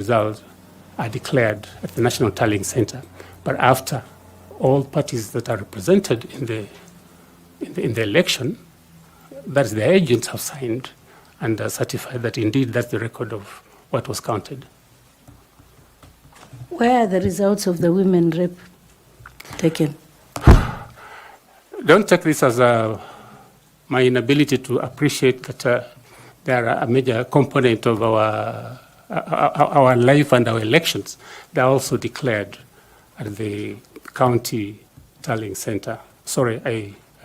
results are declared at the National Tallying Center, but after all parties that are represented in the election, that is, the agents have signed and certified that indeed that's the record of what was counted. Where are the results of the women rep taken? Don't take this as my inability to appreciate that they are a major component of our life and our elections. They are also declared at the county tallying center. Sorry,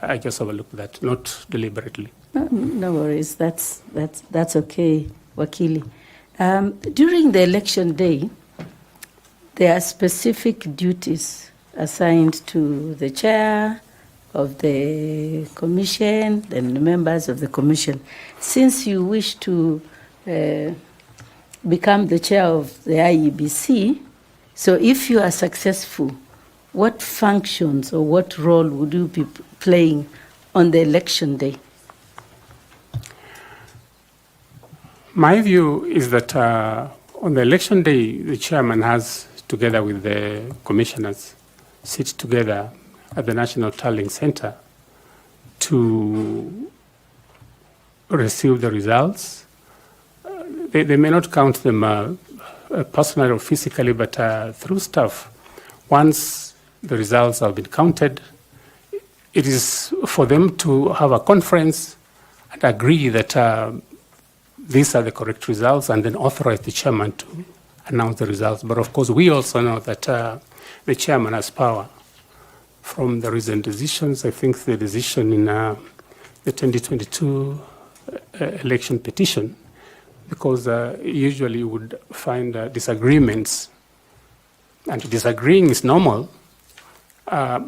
I just overlooked that, not deliberately. No worries, that's okay, Wakili. During the election day, there are specific duties assigned to the chair of the commission and the members of the commission. Since you wish to become the chair of the IEBC, so if you are successful, what functions or what role would you be playing on the election day? My view is that on the election day, the chairman has, together with the commissioners, sit together at the National Tallying Center to receive the results. They may not count them personally or physically, but through staff. Once the results have been counted, it is for them to have a conference and agree that these are the correct results, and then authorize the chairman to announce the results. But of course, we also know that the chairman has power. From the recent decisions, I think the decision in the 2022 election petition, because usually you would find disagreements, and disagreeing is normal.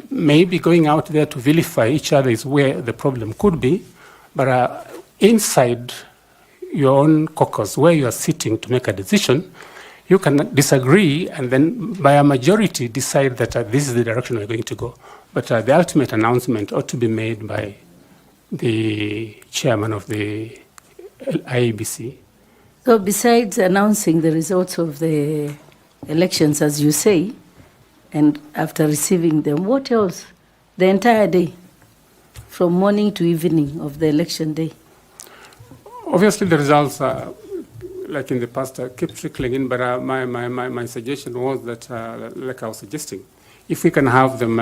Maybe going out there to vilify each other is where the problem could be, but inside your own caucus, where you are sitting to make a decision, you can disagree and then by a majority decide that this is the direction we're going to go. But the ultimate announcement ought to be made by the chairman of the IEBC. So besides announcing the results of the elections, as you say, and after receiving them, what else? The entire day, from morning to evening of the election day? Obviously, the results, like in the past, keep trickling in, but my suggestion was that, like I was suggesting, if we can have them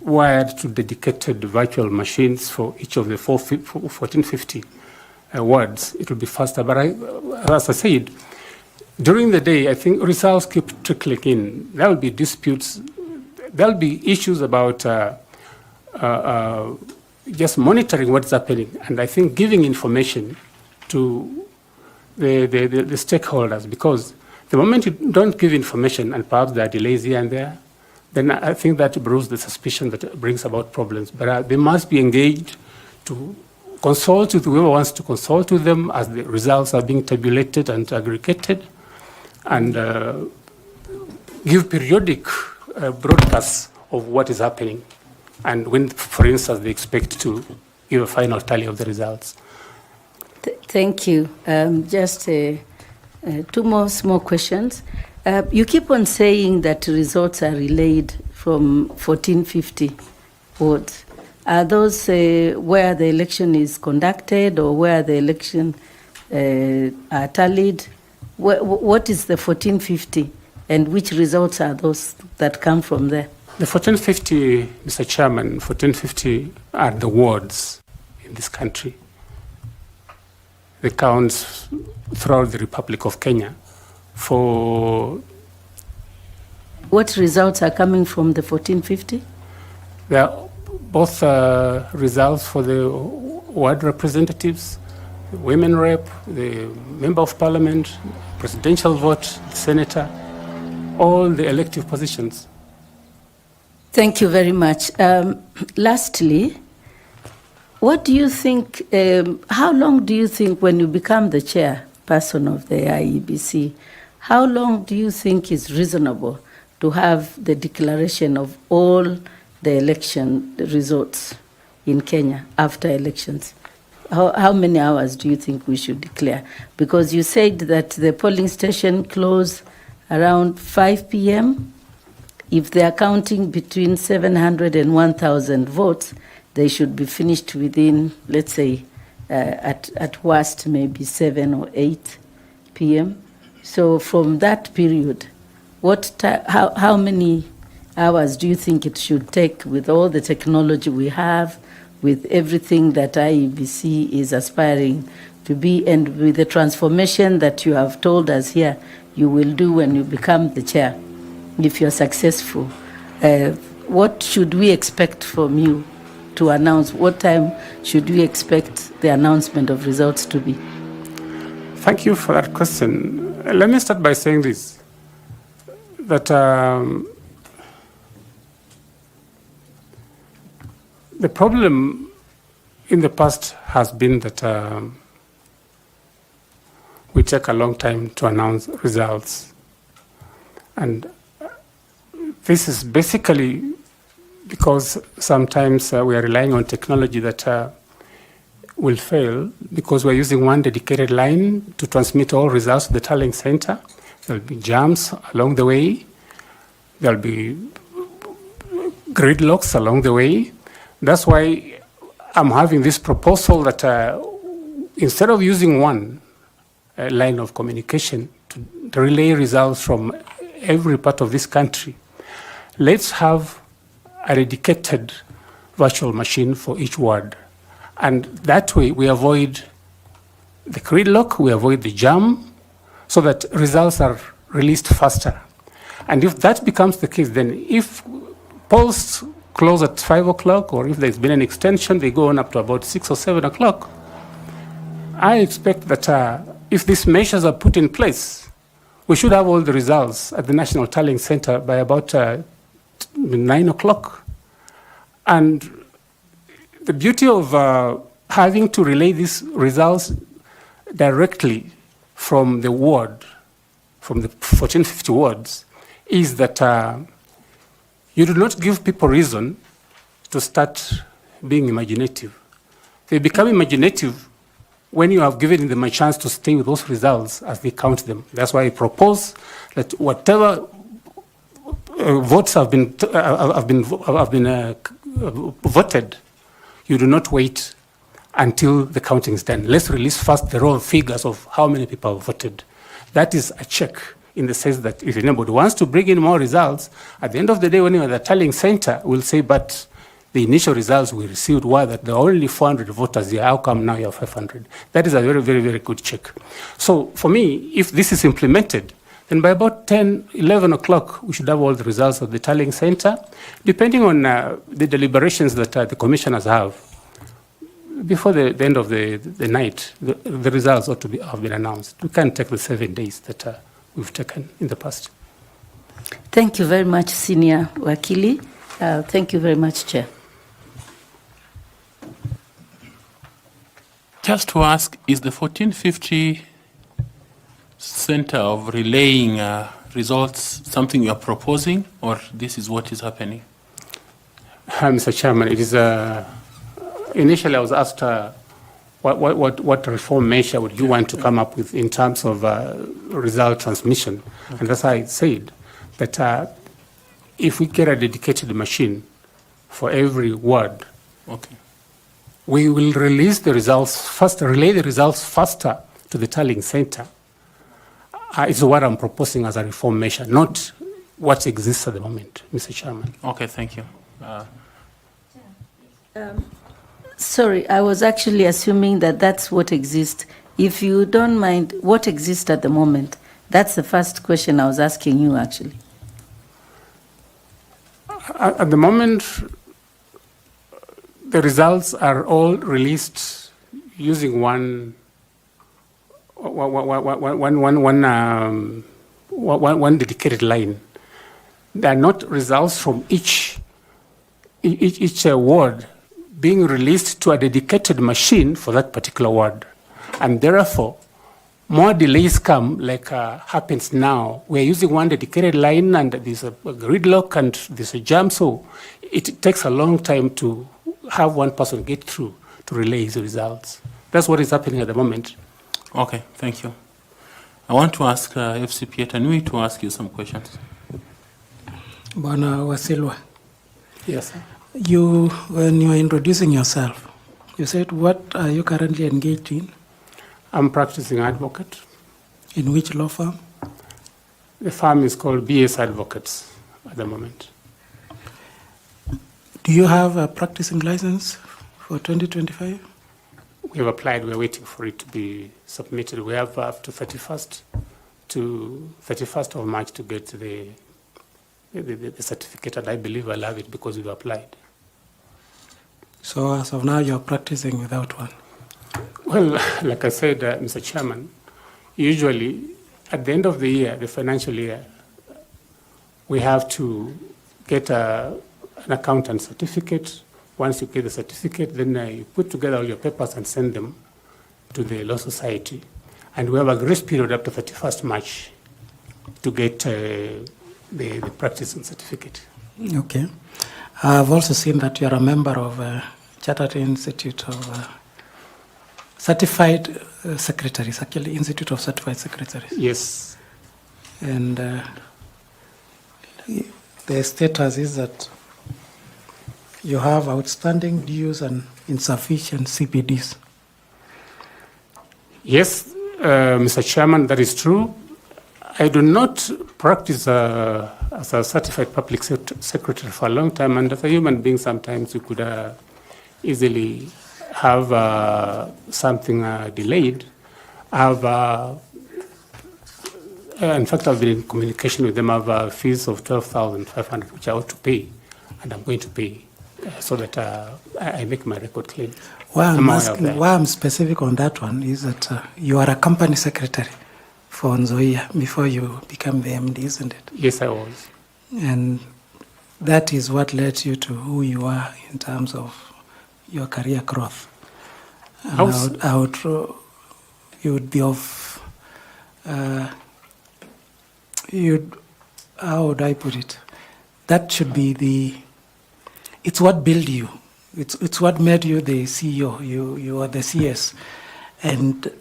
wired to dedicated virtual machines for each of the 1450 wards, it will be faster. But as I said, during the day, I think results keep trickling in. There will be disputes. There will be issues about just monitoring what's happening, and I think giving information to the stakeholders, because the moment you don't give information and perhaps there are delays here and there, then I think that brews the suspicion that brings about problems. But they must be engaged to consult with whoever wants to consult with them as the results are being tabulated and aggregated, and give periodic broadcasts of what is happening. And when, for instance, they expect to give a final tally of the results. Thank you. Just two more small questions. You keep on saying that results are relayed from 1450 wards. Are those where the election is conducted or where the election are tallied? What is the 1450 and which results are those that come from there? The 1450, Mr. Chairman, 1450 are the wards in this country. They count throughout the Republic of Kenya. For what results are coming from the 1450? There are both results for the ward representatives, the women rep, the member of parliament, presidential vote, the senator, all the elective positions. Thank you very much. Lastly, what do you think, how long do you think when you become the chairperson of the IEBC, how long do you think is reasonable to have the declaration of all the election results in Kenya after elections? How many hours do you think we should declare? Because you said that the polling station close around 5 p.m. If they are counting between 700 and 1,000 votes, they should be finished within, let's say, at worst, maybe 7 or 8 p.m. So from that period, how many hours do you think it should take with all the technology we have, with everything that IEBC is aspiring to be, and with the transformation that you have told us here you will do when you become the chair, if you're successful? What should we expect from you to announce? What time should we expect the announcement of results to be? Thank you for that question. Let me start by saying this, that the problem in the past has been that we take a long time to announce results. And this is basically because sometimes we are relying on technology that will fail because we're using one dedicated line to transmit all results to the tallying center. There'll be jams along the way. There'll be gridlocks along the way. That's why I'm having this proposal that instead of using one line of communication to relay results from every part of this country, let's have a dedicated virtual machine for each ward. And that way we avoid the gridlock, we avoid the jam, so that results are released faster. And if that becomes the case, then if polls close at 5 o'clock, or if there's been an extension, they go on up to about 6 or 7 o'clock, I expect that if these measures are put in place, we should have all the results at the National Tallying Center by about 9 o'clock. And the beauty of having to relay these results directly from the ward, from the 1450 wards, is that you do not give people reason to start being imaginative. They become imaginative when you have given them a chance to stay with those results as they count them. That's why I propose that whatever votes have been voted, you do not wait until the counting is done. Let's release first the raw figures of how many people have voted. That is a check in the sense that if anybody wants to bring in more results, at the end of the day, when you're at the tallying center, we'll say, but the initial results we received were that there are only 400 voters here. How come now you have 500? That is a very, very, very good check. So for me, if this is implemented, then by about 10, 11 o'clock, we should have all the results of the tallying center, depending on the deliberations that the commissioners have. Before the end of the night, the results ought to have been announced. We can't take the 7 days that we've taken in the past. Thank you very much, Senior Wakili. Thank you very much, Chair. Just to ask, is the 1450 center of relaying results something you are proposing, or this is what is happening? Mr. Chairman, it is initially I was asked what reform measure would you want to come up with in terms of result transmission, okay. And that's why I said that if we get a dedicated machine for every ward, okay, we will release the results faster, relay the results faster to the tallying center. It's what I'm proposing as a reform measure, not what exists at the moment, Mr. Chairman. Okay, thank you. Sorry, I was actually assuming that that's what exists. If you don't mind, what exists at the moment? That's the first question I was asking you, actually. At the moment, the results are all released using one dedicated line. They are not results from each ward being released to a dedicated machine for that particular ward. And therefore, more delays come, like happens now. We're using one dedicated line and there's a gridlock and there's a jam, so it takes a long time to have one person get through to relay his results. That's what is happening at the moment. Okay, thank you. I want to ask FC Pietanui to ask you some questions. Bwana Wasilwa, Yes, sir. when you were introducing yourself, you said, what are you currently engaged in? I'm practicing advocate. In which law firm? The firm is called BS Advocates at the moment. Do you have a practicing license for 2025? We have applied. We're waiting for it to be submitted. We have up to 31st of March to get the certificate, and I believe I'll have it because we've applied. So as of now, you're practicing without one? Well, like I said, Mr. Chairman, usually at the end of the year, the financial year, we have to get an accountant certificate. Once you get the certificate, then you put together all your papers and send them to the Law Society. And we have a grace period up to 31st March to get the practicing certificate. Okay. I've also seen that you're a member of Chartered Institute of Certified Secretaries, actually Institute of Certified Secretaries. Yes. And the status is that you have outstanding dues and insufficient CPDs. Yes, Mr. Chairman, that is true. I do not practice as a certified public secretary for a long time, and as a human being, sometimes you could easily have something delayed. In fact, I've been in communication with them. I have fees of 12,500, which I ought to pay, and I'm going to pay so that I make my record clean. Why I'm specific on that one is that you are a company secretary for Nzoia before you became the MD, isn't it? Yes, I was. And that is what led you to who you are in terms of your career growth. And you would be of, how would I put it? That should be it's what built you. It's what made you the CEO. You are the CS. And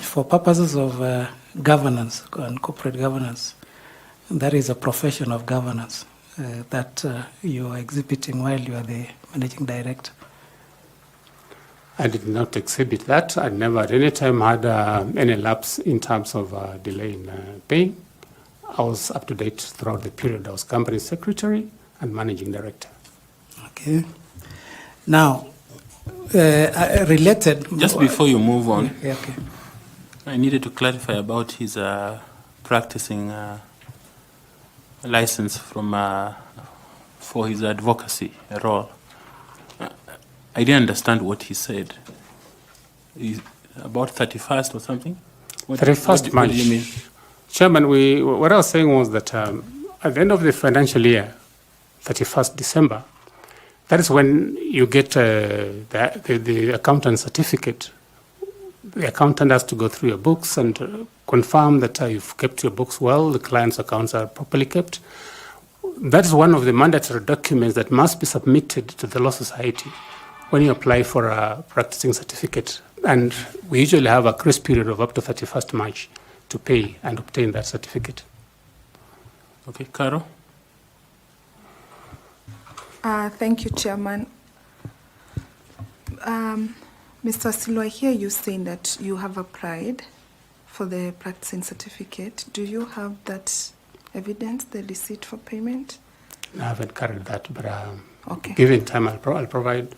for purposes of governance and corporate governance, that is a profession of governance that you are exhibiting while you are the managing director. I did not exhibit that. I never at any time had any lapse in terms of delay in paying. I was up to date throughout the period. I was company secretary and managing director. Okay. Now, related... Just before you move on, yeah, okay. I needed to clarify about his practicing license for his advocacy role. I didn't understand what he said. About 31st or something? 31st March. What do you mean? Chairman, what I was saying was that at the end of the financial year, 31st December, that is when you get the accountant certificate. The accountant has to go through your books and confirm that you've kept your books well, the client's accounts are properly kept. That is one of the mandatory documents that must be submitted to the Law Society when you apply for a practicing certificate. And we usually have a grace period of up to 31st March to pay and obtain that certificate. Okay, Caro? Thank you, Chairman. Mr. Silo, I hear you saying that you have applied for the practicing certificate. Do you have that evidence, the receipt for payment? I haven't carried that, but Okay. given time, I'll provide.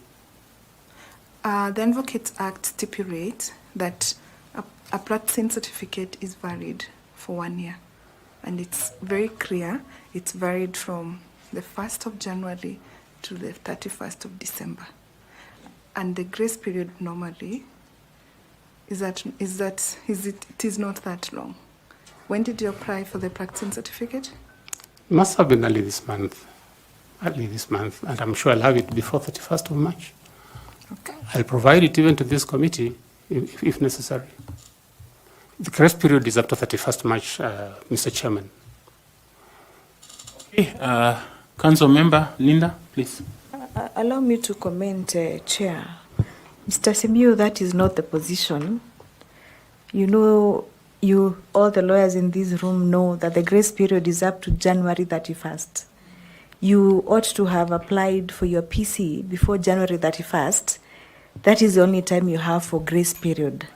The Advocates Act stipulates that a practicing certificate is valid for 1 year. And it's very clear, it's valid from the 1st of January to the 31st of December. And the grace period normally it is not that long. When did you apply for the practicing certificate? It must have been early this month, and I'm sure I'll have it before 31st of March. Okay. I'll provide it even to this committee if necessary. The grace period is up to 31st March, Mr. Chairman. Okay, Council Member Linda, please. Allow me to comment, Chair. Mr. Simiyu, that is not the position. You know, all the lawyers in this room know that the grace period is up to January 31st. You ought to have applied for your PC before January 31st. That is the only time you have for grace period.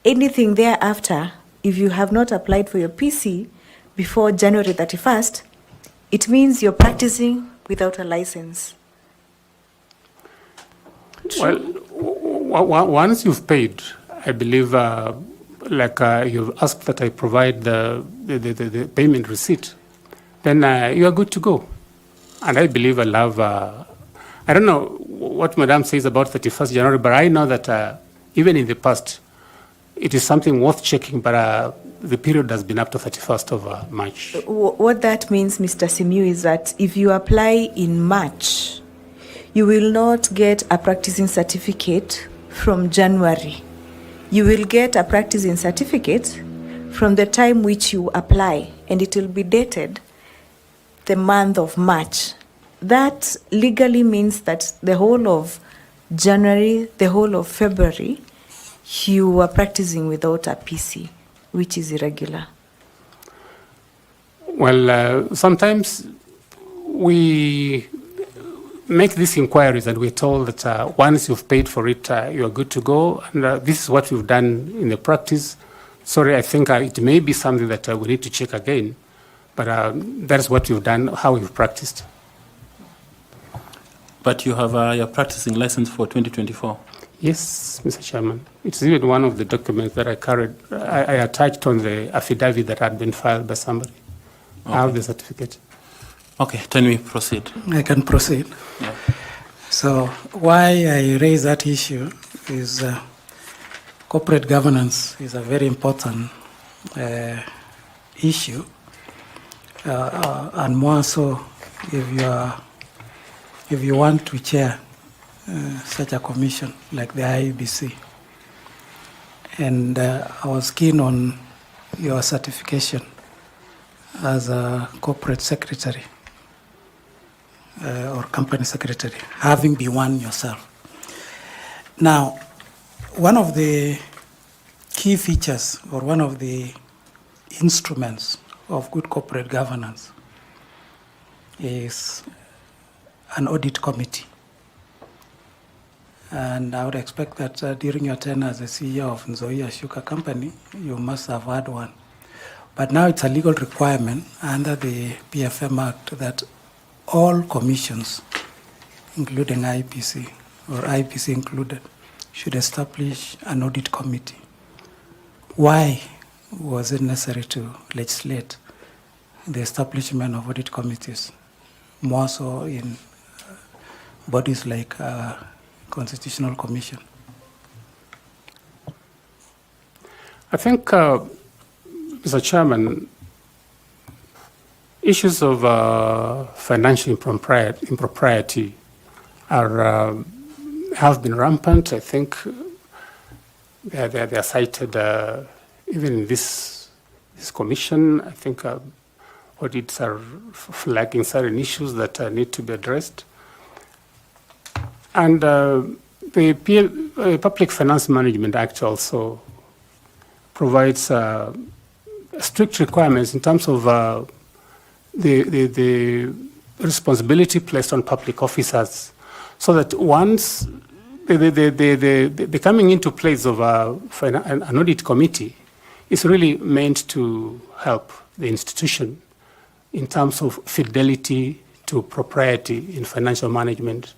Anything thereafter, if you have not applied for your PC before January 31st, it means you're practicing without a license. Well, once you've paid, I believe, you've asked that I provide the payment receipt, then you are good to go. And I believe I'll have, I don't know what Madam says about 31st January, but I know that even in the past, it is something worth checking, but the period has been up to 31st of March. What that means, Mr. Simiyu, is that if you apply in March, you will not get a practicing certificate from January. You will get a practicing certificate from the time which you apply, and it will be dated the month of March. That legally means that the whole of January, the whole of February, you are practicing without a PC, which is irregular. Well, sometimes we make these inquiries and we're told that once you've paid for it, you're good to go. And this is what we've done in the practice. Sorry, I think it may be something that we need to check again. But that's what we've done, how we've practiced. But you have your practicing license for 2024? Yes, Mr. Chairman. It's even one of the documents that I carried. I attached on the affidavit that had been filed by somebody. Okay. I have the certificate. Okay, can we proceed? I can proceed. Yeah. So why I raise that issue is corporate governance is a very important issue, and more so if you want to chair such a commission like the IEBC. And I was keen on your certification as a corporate secretary or company secretary, having been one yourself. Now, one of the key features or one of the instruments of good corporate governance is an audit committee. And I would expect that during your tenure as the CEO of Nzoia Sugar Company, you must have had one. But now it's a legal requirement under the PFM Act that all commissions, including IEBC or IEBC included, should establish an audit committee. Why was it necessary to legislate the establishment of audit committees, more so in bodies like Constitutional Commission? I think, Mr. Chairman, issues of financial impropriety have been rampant. I think they are cited even in this commission. I think audits are flagging certain issues that need to be addressed. And the Public Finance Management Act also provides strict requirements in terms of the responsibility placed on public officers, so that once the coming into place of an audit committee is really meant to help the institution in terms of fidelity to propriety in financial management.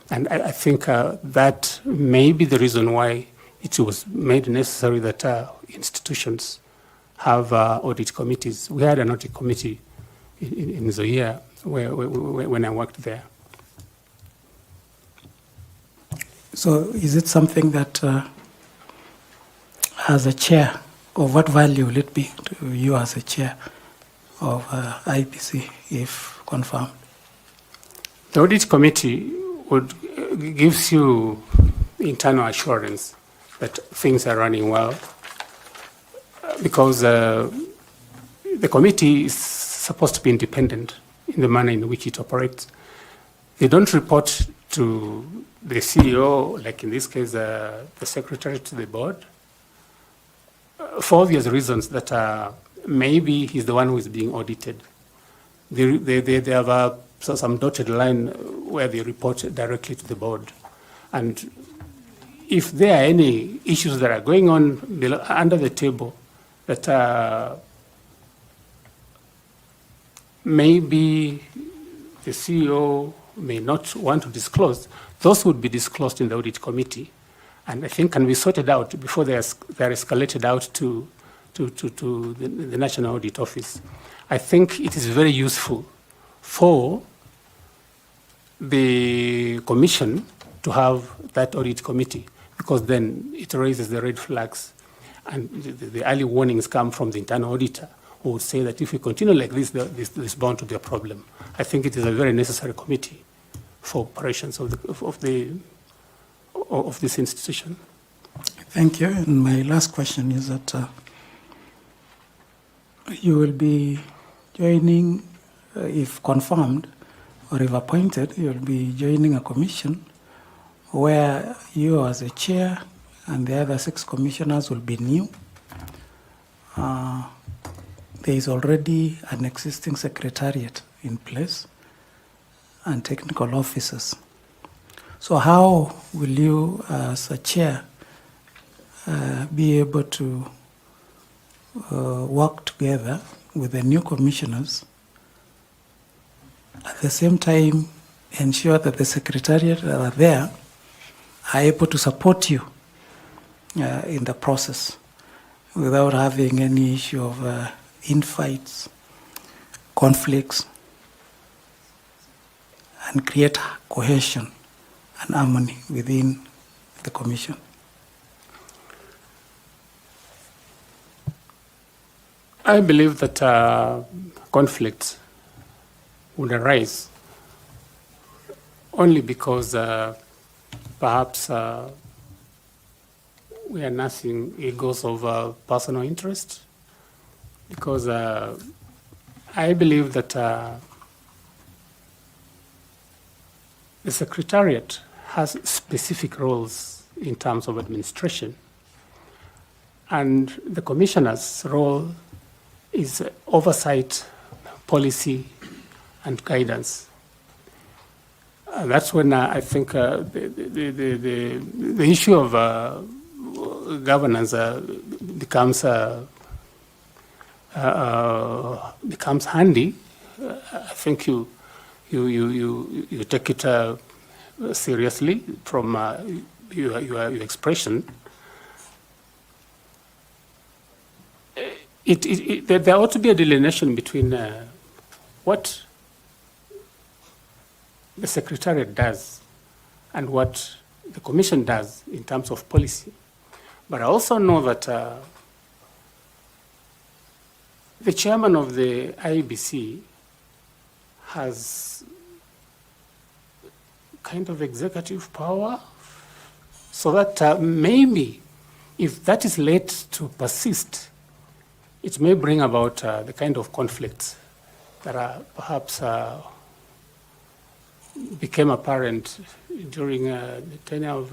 And I think that may be the reason why it was made necessary that institutions have audit committees. We had an audit committee in Nzoia when I worked there. So is it something that, as a chair, or what value will it be to you as a chair of IEBC if confirmed? The audit committee gives you internal assurance that things are running well, because the committee is supposed to be independent in the manner in which it operates. They don't report to the CEO, like in this case, the secretary to the board, for obvious reasons that maybe he's the one who is being audited. They have some dotted line where they report directly to the board. And if there are any issues that are going on below, under the table that maybe the CEO may not want to disclose, those would be disclosed in the audit committee, and I think can be sorted out before they're escalated out to the National Audit Office. I think it is very useful for the Commission to have that audit committee, because then it raises the red flags, and the early warnings come from the internal auditor, who would say that if we continue like this, there's bound to be a problem. I think it is a very necessary committee for operations of this institution. Thank you. And my last question is that you will be joining, if confirmed or if appointed, you'll be joining a commission where you as a chair and the other 6 commissioners will be new. There is already an existing secretariat in place and technical officers. So how will you, as a chair, be able to work together with the new commissioners, at the same time ensure that the secretariat that are there are able to support you in the process without having any issue of infights, conflicts, and create cohesion and harmony within the Commission? I believe that conflicts would arise only because perhaps we are nursing egos of personal interest, because I believe that the Secretariat has specific roles in terms of administration, and the Commissioner's role is oversight, policy, and guidance. That's when I think the issue of governance becomes handy. I think you take it seriously from your expression. There ought to be a delineation between what the Secretariat does and what the Commission does in terms of policy. But I also know that the chairman of the IEBC has kind of executive power, so that maybe if that is led to persist, it may bring about the kind of conflicts that are perhaps became apparent during the tenure of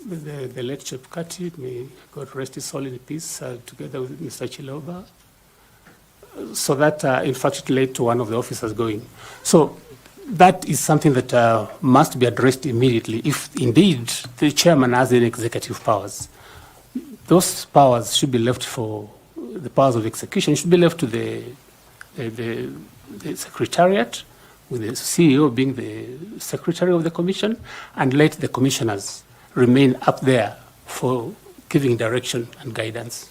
the late Chepkati, may God rest his soul in peace, together with Mr. Chiloba, so that in fact it led to one of the officers going. So that is something that must be addressed immediately. If indeed the chairman has any executive powers, those powers should be left for the powers of execution, should be left to the Secretariat, with the CEO being the Secretary of the Commission, and let the commissioners remain up there for giving direction and guidance.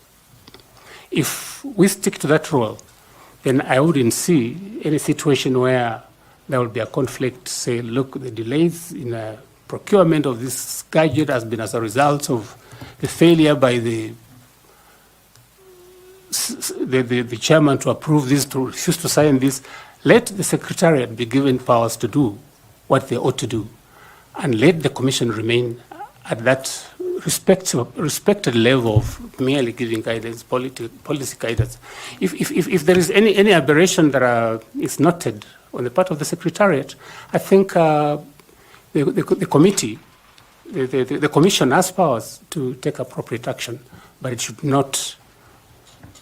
If we stick to that role, then I wouldn't see any situation where there will be a conflict, say, look, the delays in procurement of this gadget has been as a result of the failure by the chairman to approve this, to refuse to sign this. Let the Secretariat be given powers to do what they ought to do, and let the Commission remain at that respected level of merely giving guidance, policy guidance. If there is any aberration that is noted on the part of the Secretariat, I think the committee, the commission has powers to take appropriate action, but it should not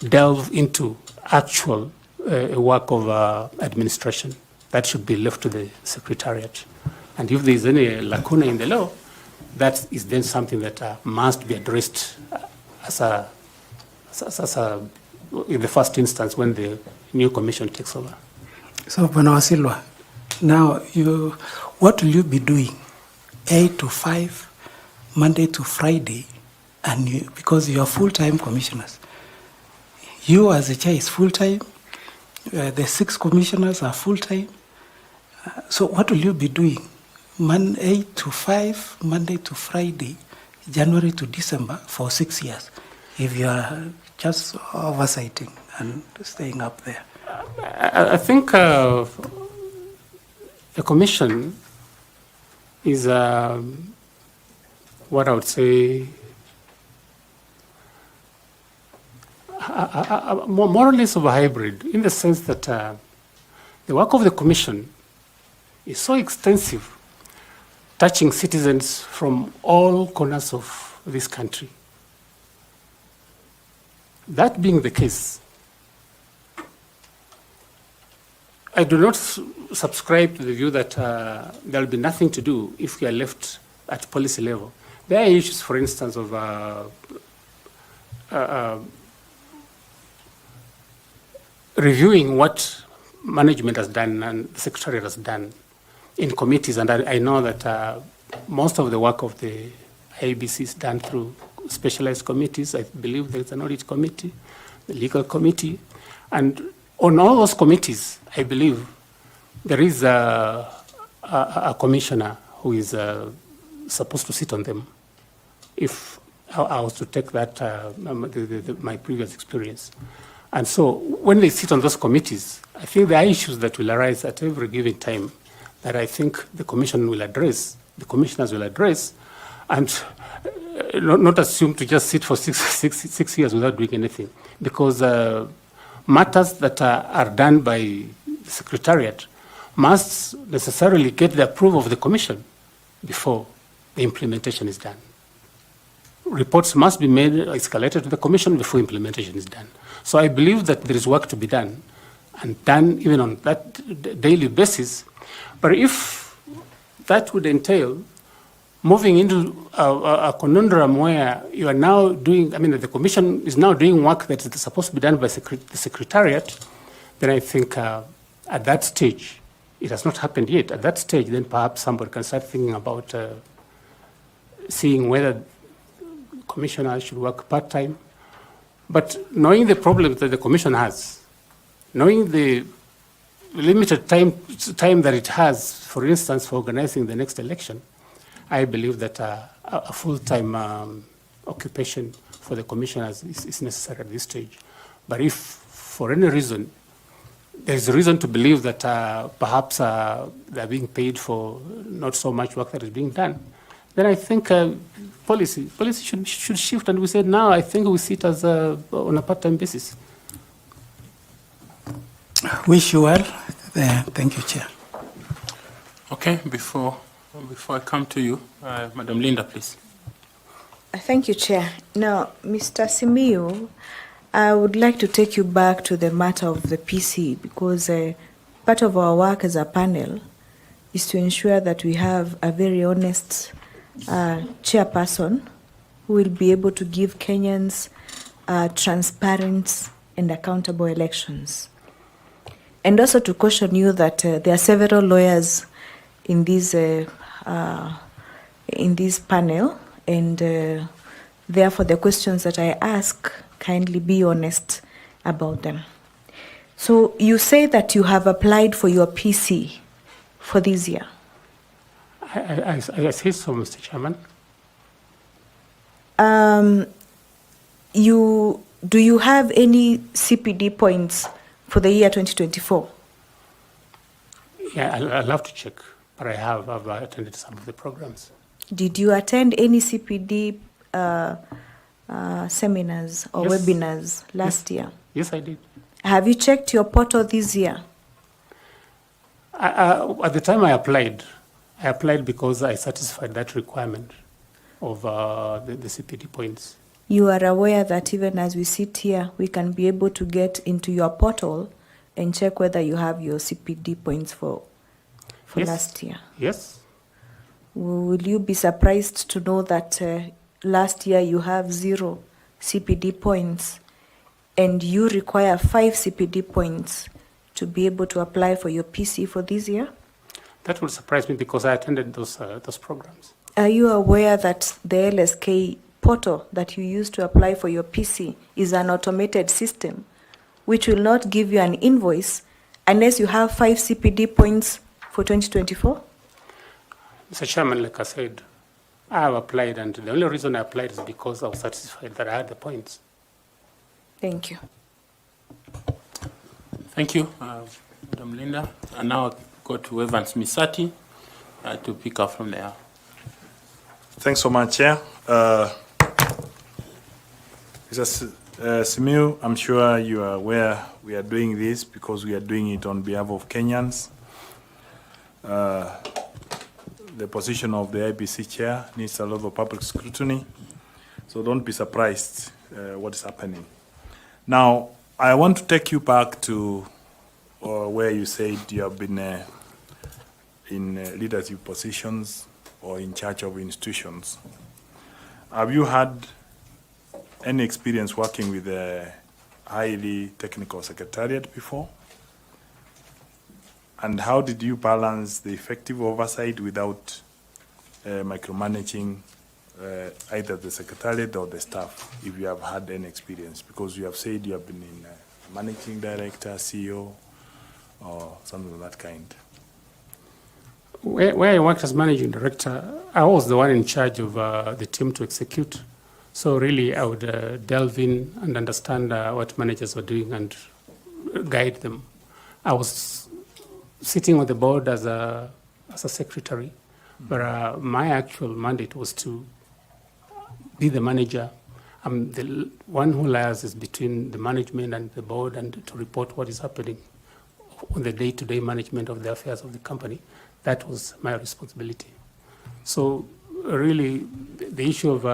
delve into actual work of administration. That should be left to the secretariat. And if there is any lacuna in the law, that is then something that must be addressed in the first instance when the new commission takes over. So, Bwana Wasilwa, now what will you be doing 8 to 5, Monday to Friday, and because you are full-time commissioners? You as a chair is full-time, the 6 commissioners are full-time. So what will you be doing 8 to 5, Monday to Friday, January to December for 6 years, if you are just oversighting and staying up there? I think the commission is what I would say more or less of a hybrid, in the sense that the work of the commission is so extensive, touching citizens from all corners of this country. That being the case, I do not subscribe to the view that there will be nothing to do if we are left at policy level. There are issues, for instance, of reviewing what management has done and the secretariat has done in committees, and I know that most of the work of the IEBC is done through specialized committees. I believe there is an audit committee, the legal committee, and on all those committees, I believe there is a commissioner who is supposed to sit on them. If I was to take that, my previous experience. And so when they sit on those committees, I think there are issues that will arise at every given time that I think the commission will address, the commissioners will address, and not assume to just sit for six years without doing anything. Because matters that are done by the secretariat must necessarily get the approval of the commission before the implementation is done. Reports must be made, escalated to the commission before implementation is done. So I believe that there is work to be done, and done even on that daily basis. But if that would entail moving into a conundrum where you are now doing, the commission is now doing work that is supposed to be done by the secretariat, then I think at that stage, it has not happened yet. At that stage, then perhaps somebody can start thinking about seeing whether commissioners should work part-time. But knowing the problems that the commission has, knowing the limited time that it has, for instance, for organizing the next election, I believe that a full-time occupation for the commissioners is necessary at this stage. But if, for any reason, there is a reason to believe that perhaps they're being paid for not so much work that is being done, then I think policy should shift, and we said now I think we sit as on a part-time basis. Wish you well. Thank you, Chair. Okay, before I come to you, Madam Linda, please. Thank you, Chair. Now, Mr. Simiyu, I would like to take you back to the matter of the PC, because part of our work as a panel is to ensure that we have a very honest chairperson who will be able to give Kenyans transparent and accountable elections. And also to caution you that there are several lawyers in this panel, and therefore the questions that I ask, kindly be honest about them. So you say that you have applied for your PC for this year. I say so, Mr. Chairman. Do you have any CPD points for the year 2024? Yeah, I'll have to check, but I've attended some of the programs. Did you attend any CPD seminars or webinars last year? Yes, I did. Have you checked your portal this year? At the time I applied, I applied because I satisfied that requirement of the CPD points. You are aware that even as we sit here, we can be able to get into your portal and check whether you have your CPD points for Yes. last year. Yes. Will you be surprised to know that last year you have 0 CPD points and you require 5 CPD points to be able to apply for your PC for this year? That will surprise me because I attended those programs. Are you aware that the LSK portal that you use to apply for your PC is an automated system which will not give you an invoice unless you have 5 CPD points for 2024? Mr. Chairman, like I said, I have applied, and the only reason I applied is because I was satisfied that I had the points. Thank you. Thank you, Madam Linda. And now I go to Evans Misati to pick up from there. Thanks so much, Chair. Mr. Simiu, I'm sure you are aware we are doing this because we are doing it on behalf of Kenyans. The position of the IEBC Chair needs a lot of public scrutiny, so don't be surprised what is happening. Now, I want to take you back to where you said you have been in leadership positions or in charge of institutions. Have you had any experience working with a highly technical secretariat before? And how did you balance the effective oversight without micromanaging either the secretariat or the staff, if you have had any experience? Because you have said you have been in managing director, CEO, or something of that kind. Where I worked as managing director, I was the one in charge of the team to execute. So really, I would delve in and understand what managers were doing and guide them. I was sitting on the board as a secretary, but my actual mandate was to be the manager. I'm the one who liaises between the management and the board and to report what is happening on the day-to-day management of the affairs of the company. That was my responsibility. So really, the issue of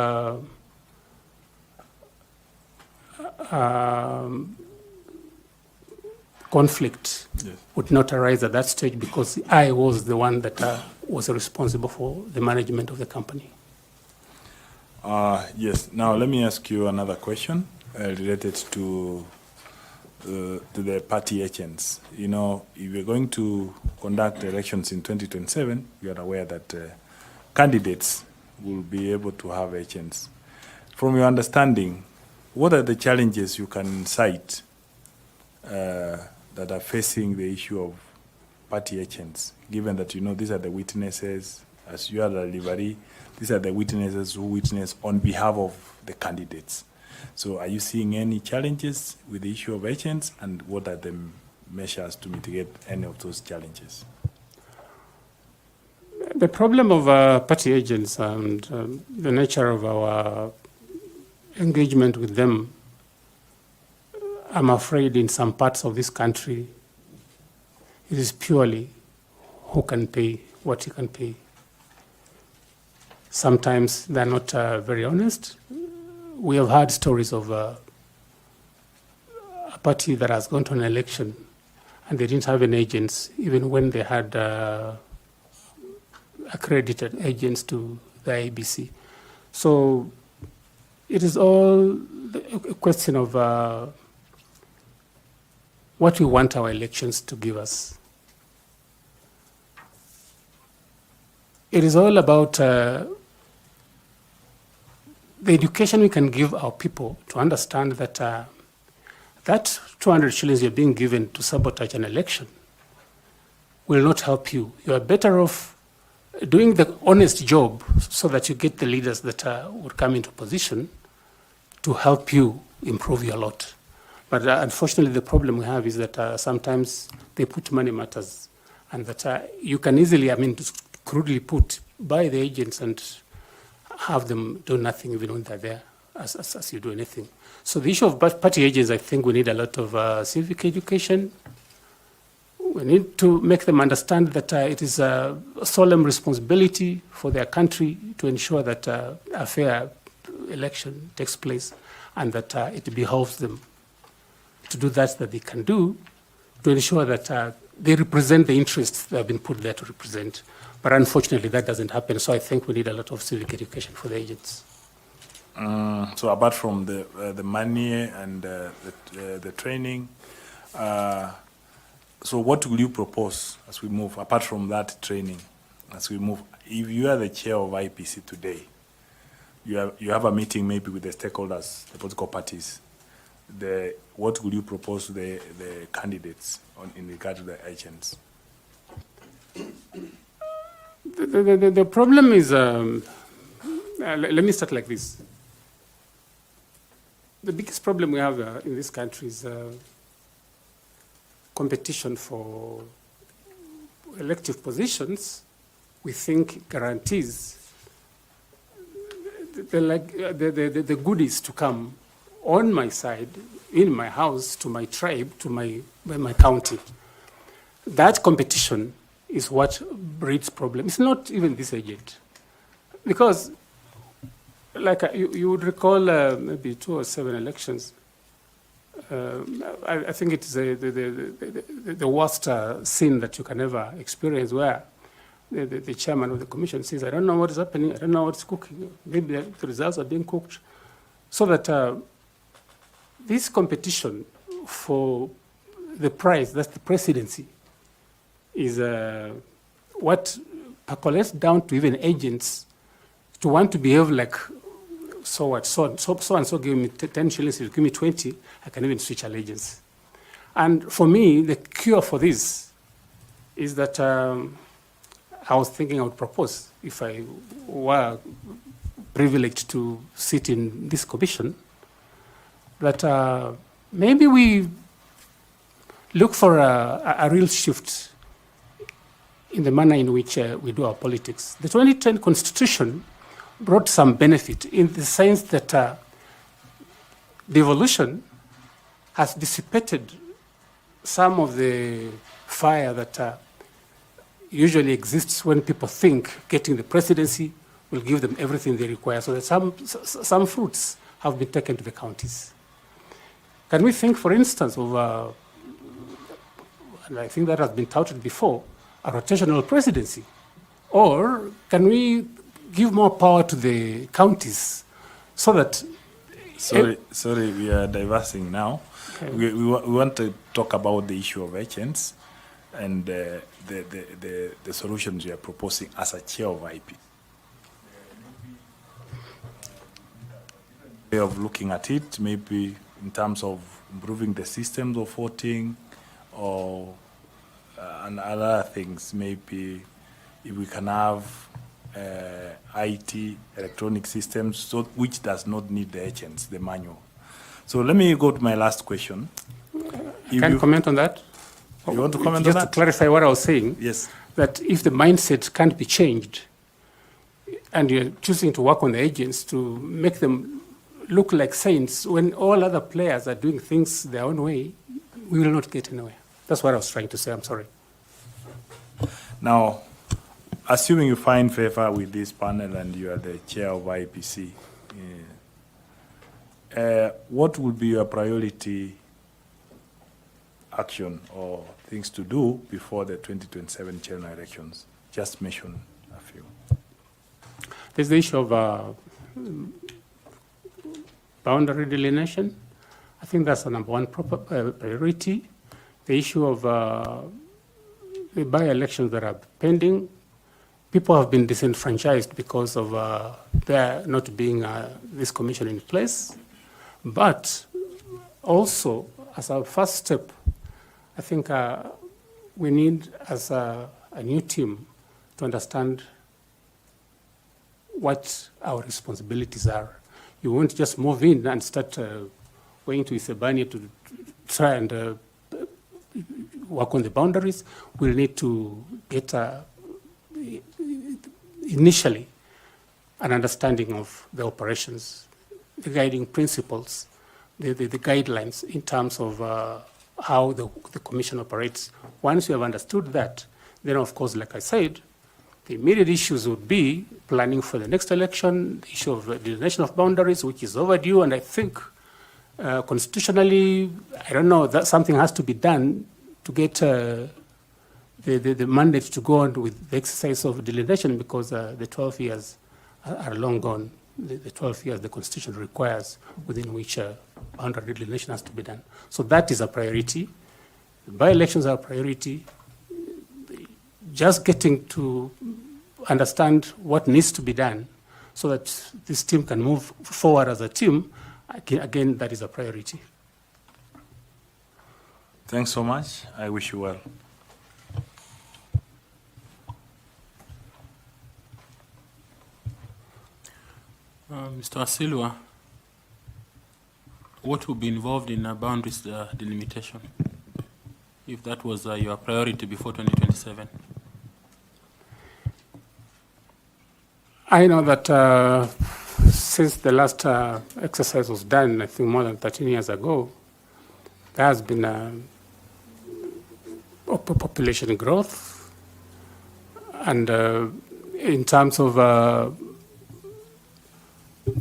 conflict would not arise at that stage because I was the one that was responsible for the management of the company. Yes. Now let me ask you another question related to the party agents. You know, if we're going to conduct elections in 2027, you are aware that candidates will be able to have agents. From your understanding, what are the challenges you can cite that are facing the issue of party agents, given that, you know, these are the witnesses, as you are the delivery, these are the witnesses who witness on behalf of the candidates. So are you seeing any challenges with the issue of agents, and what are the measures to mitigate any of those challenges? The problem of party agents and the nature of our engagement with them, I'm afraid in some parts of this country, it is purely who can pay what he can pay. Sometimes they're not very honest. We have heard stories of a party that has gone to an election and they didn't have any agents, even when they had accredited agents to the IEBC. So it is all a question of what we want our elections to give us. It is all about the education we can give our people to understand that that 200 shillings you're being given to sabotage an election will not help you. You are better off doing the honest job so that you get the leaders that would come into position to help you improve your lot. But unfortunately, the problem we have is that sometimes they put money matters, and that you can easily, crudely put, buy the agents and have them do nothing even when they're there, as you do anything. So the issue of party agents, I think we need a lot of civic education. We We need to make them understand that it is a solemn responsibility for their country to ensure that a fair election takes place and that it behoves them to do that they can do to ensure that they represent the interests they have been put there to represent. But unfortunately, that doesn't happen. So I think we need a lot of civic education for the agents. So apart from the money and the training, so what will you propose as we move, apart from that training, as we move? If you are the chair of IEBC today, you have a meeting maybe with the stakeholders, the political parties, what will you propose to the candidates in regard to the agents? The problem is, let me start like this. The biggest problem we have in this country is competition for elective positions. We think guarantees the goodies to come on my side, in my house, to my tribe, to my county. That competition is what breeds problems. It's not even this agent. Because, like you would recall maybe 2 or 7 elections, I think it's the worst scene that you can ever experience, where the chairman of the commission says, I don't know what is happening, I don't know what's cooking, maybe the results are being cooked. So that this competition for the prize, that's the presidency, is what percolates down to even agents to want to behave like, so what, so and so give me 10 shillings, you give me 20, I can even switch allegiance. And for me, the cure for this is that I was thinking I would propose, if I were privileged to sit in this commission, that maybe we look for a real shift in the manner in which we do our politics. The 2010 Constitution brought some benefit in the sense that devolution has dissipated some of the fire that usually exists when people think getting the presidency will give them everything they require. So that some fruits have been taken to the counties. Can we think, for instance, of, and I think that has been touted before, a rotational presidency? Or can we give more power to the counties so that... Sorry, we are diversing now. Okay. We want to talk about the issue of agents and the solutions you are proposing as a chair of IP. Way of looking at it, maybe in terms of improving the systems of voting or and other things, maybe if we can have IT, electronic systems, so which does not need the agents, the manual. So let me go to my last question. Can you comment on that? You want to comment on that? Just to clarify what I was saying. Yes. That if the mindset can't be changed and you're choosing to work on the agents to make them look like saints when all other players are doing things their own way, we will not get anywhere. That's what I was trying to say. I'm sorry. Now, assuming you find favor with this panel and you are the chair of IEBC, what would be your priority action or things to do before the 2027 general elections? Just mention a few. There's the issue of boundary delineation. I think that's the number one priority. The issue of the by-elections that are pending. People have been disenfranchised because of there not being this commission in place. But also, as a first step, I think we need, as a new team, to understand what our responsibilities are. You won't just move in and start going to Isebania to try and work on the boundaries. We'll need to get initially an understanding of the operations, the guiding principles, the guidelines in terms of how the commission operates. Once you have understood that, then of course, like I said, the immediate issues would be planning for the next election, the issue of delineation of boundaries, which is overdue, and I think constitutionally, I don't know, that something has to be done to get the mandate to go on with the exercise of delineation, because the 12 years are long gone. The 12 years the Constitution requires within which boundary delineation has to be done. So that is a priority. The by-elections are a priority. Just getting to understand what needs to be done so that this team can move forward as a team, again, that is a priority. Thanks so much. I wish you well. Mr. Asilwa, what would be involved in boundaries delimitation, if that was your priority before 2027? I know that since the last exercise was done, I think more than 13 years ago, there has been population growth, and in terms of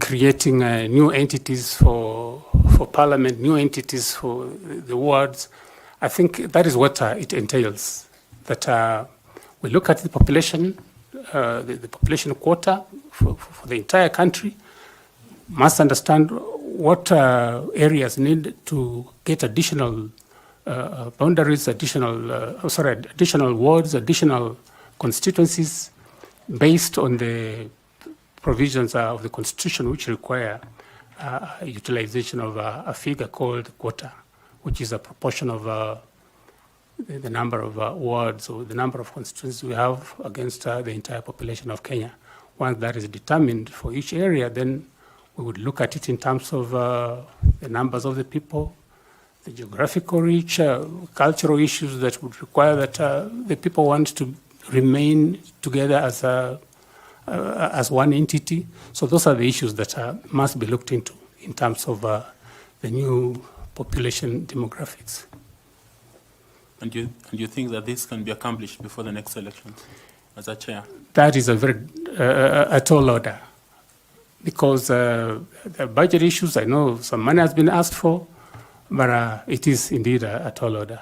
creating new entities for parliament, new entities for the wards, I think that is what it entails. That we look at the population, the population quota for the entire country, must understand what areas need to get additional boundaries, additional wards, additional constituencies, based on the provisions of the Constitution, which require utilization of a figure called quota, which is a proportion of the number of wards or the number of constituencies we have against the entire population of Kenya. Once that is determined for each area, then we would look at it in terms of the numbers of the people, the geographical reach, cultural issues that would require that the people want to remain together as one entity. So those are the issues that must be looked into in terms of the new population demographics. And you think that this can be accomplished before the next elections, as a chair? That is a very a tall order, because the budget issues, I know some money has been asked for, but it is indeed a tall order.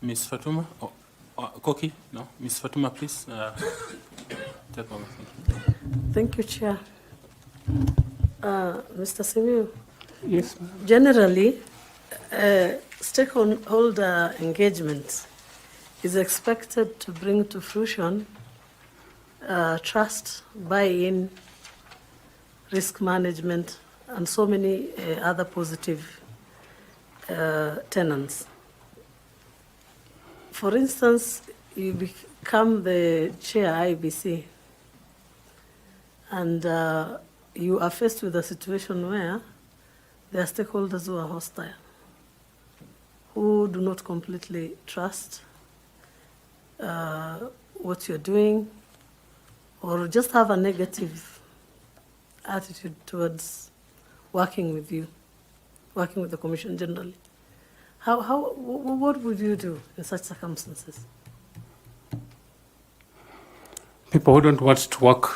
Ms. Fatuma? Koki? No? Ms. Fatuma, please. Take over. Thank you, Chair. Mr. Simiyu, Yes, ma'am. generally, stakeholder engagement is expected to bring to fruition trust, buy-in, risk management, and so many other positive tenets. For instance, you become the chair IEBC, and you are faced with a situation where there are stakeholders who are hostile, who do not completely trust what you're doing, or just have a negative attitude towards working with you, working with the Commission generally. What would you do in such circumstances? People who don't want to work.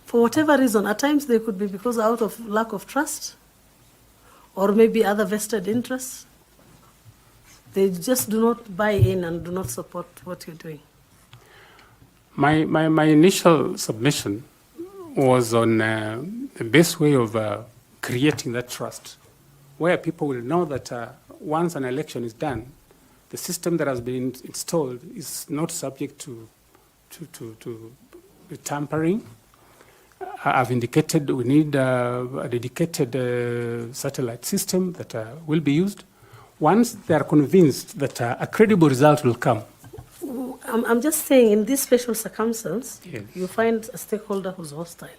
For whatever reason, at times they could be because out of lack of trust, or maybe other vested interests. They just do not buy in and do not support what you're doing. My initial submission was on the best way of creating that trust, where people will know that once an election is done, the system that has been installed is not subject to tampering. I've indicated we need a dedicated satellite system that will be used. Once they are convinced that a credible result will come. I'm just saying, in this special circumstance, Yes. you find a stakeholder who's hostile.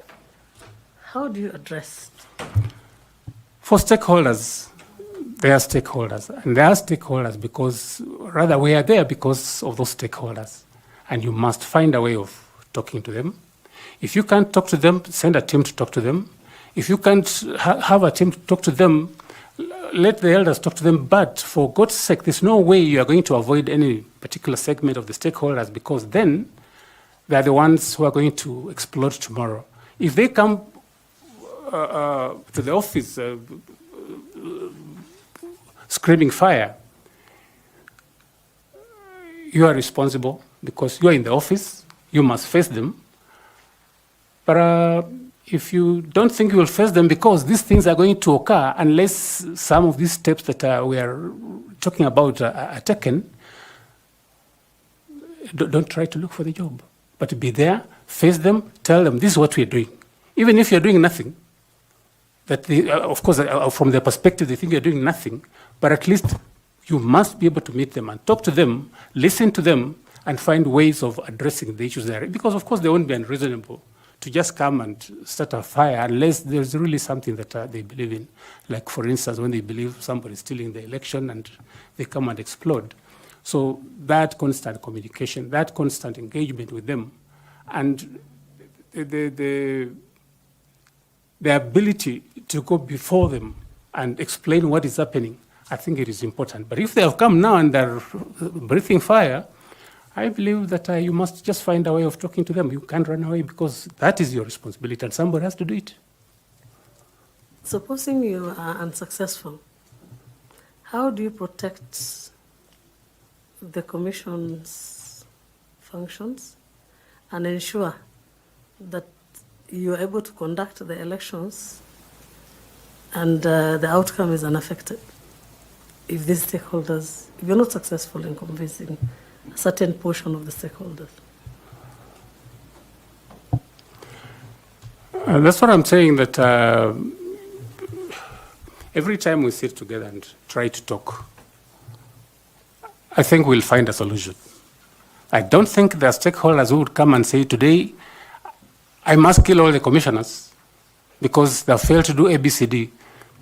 How do you address it? For stakeholders, they are stakeholders. And they are stakeholders because, rather, we are there because of those stakeholders. And you must find a way of talking to them. If you can't talk to them, send a team to talk to them. If you can't have a team to talk to them, let the elders talk to them. But for God's sake, there's no way you are going to avoid any particular segment of the stakeholders, because then they're the ones who are going to explode tomorrow. If they come to the office screaming fire, you are responsible because you are in the office, you must face them. But if you don't think you will face them, because these things are going to occur unless some of these steps that we are talking about are taken, don't try to look for the job. But be there, face them, tell them this is what we're doing. Even if you're doing nothing, that of course, from their perspective, they think you're doing nothing, but at least you must be able to meet them and talk to them, listen to them, and find ways of addressing the issues there. Because, of course, they won't be unreasonable to just come and start a fire unless there's really something that they believe in. Like, for instance, when they believe somebody's stealing the election and they come and explode. So that constant communication, that constant engagement with them, and the ability to go before them and explain what is happening, I think it is important. But if they have come now and they're breathing fire, I believe that you must just find a way of talking to them. You can't run away because that is your responsibility and somebody has to do it. Supposing you are unsuccessful, how do you protect the Commission's functions and ensure that you are able to conduct the elections and the outcome is unaffected? If these stakeholders, if you're not successful in convincing a certain portion of the stakeholders. That's what I'm saying, that every time we sit together and try to talk, I think we'll find a solution. I don't think there are stakeholders who would come and say, today, I must kill all the commissioners because they failed to do ABCD.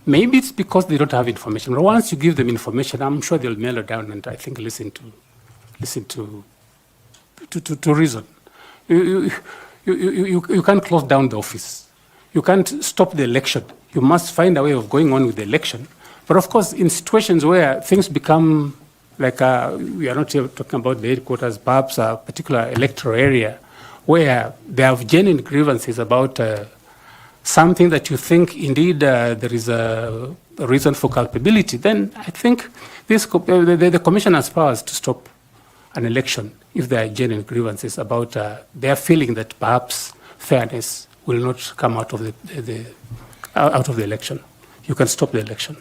Maybe it's because they don't have information. But once you give them information, I'm sure they'll mellow down and I think listen to reason. You can't close down the office. You can't stop the election. You must find a way of going on with the election. But of course, in situations where things become like we are not here talking about the headquarters, perhaps a particular electoral area where they have genuine grievances about something that you think indeed there is a reason for culpability, then I think the Commission has powers to stop an election if there are genuine grievances about their feeling that perhaps fairness will not come out of the election. You can stop the election.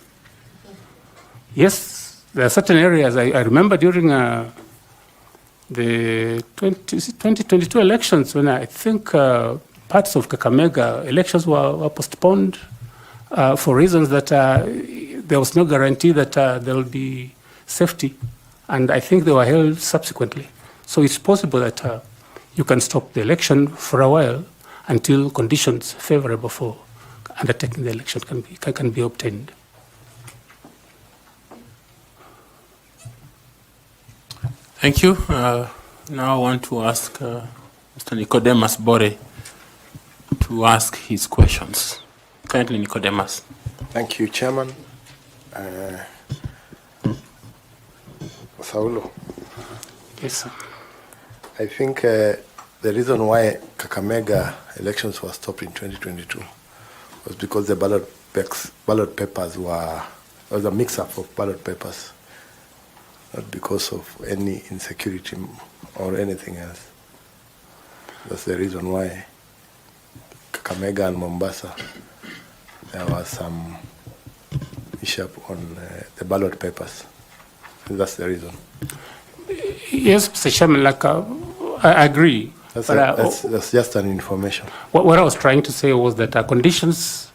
Yes, there are certain areas. I remember during the 2022 elections when I think parts of Kakamega elections were postponed for reasons that there was no guarantee that there will be safety. And I think they were held subsequently. So it's possible that you can stop the election for a while until conditions favorable for undertaking the election can be obtained. Thank you. Now I want to ask Mr. Nicodemus Bore to ask his questions. Kindly, Nicodemus. Thank you, Chairman. Saulo. Yes, sir. I think the reason why Kakamega elections were stopped in 2022 was because the ballot papers there was a mix-up of ballot papers, not because of any insecurity or anything else. That's the reason why Kakamega and Mombasa, there was some issue on the ballot papers. That's the reason. Yes, Mr. Chairman, I agree. That's just an information. What I was trying to say was that conditions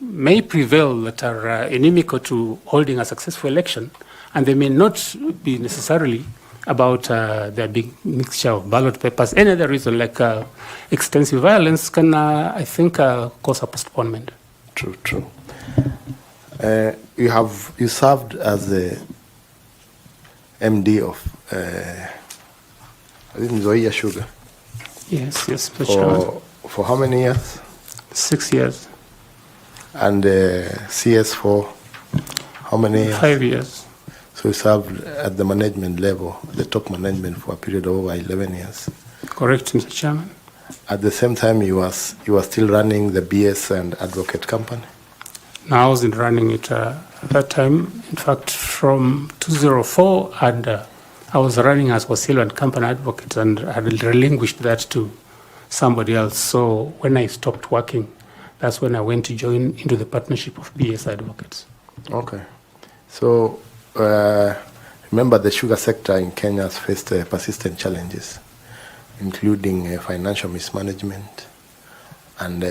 may prevail that are inimical to holding a successful election, and they may not be necessarily about there being mixture of ballot papers. Any other reason, like extensive violence, can, I think, cause a postponement. True. You served as the MD of Zoya Sugar. Yes, Mr. Chairman. For how many years? 6 years. And CS for how many years? 5 years. So you served at the management level, the top management, for a period of over 11 years. Correct, Mr. Chairman. At the same time, you were still running the BS and advocate company. Now I was running it at that time. In fact, from 2004, and I was running as Wasilo and Company Advocate, and I had relinquished that to somebody else. So when I stopped working, that's when I went to join into the partnership of BS Advocates. Okay. So remember, the sugar sector in Kenya has faced persistent challenges, including financial mismanagement and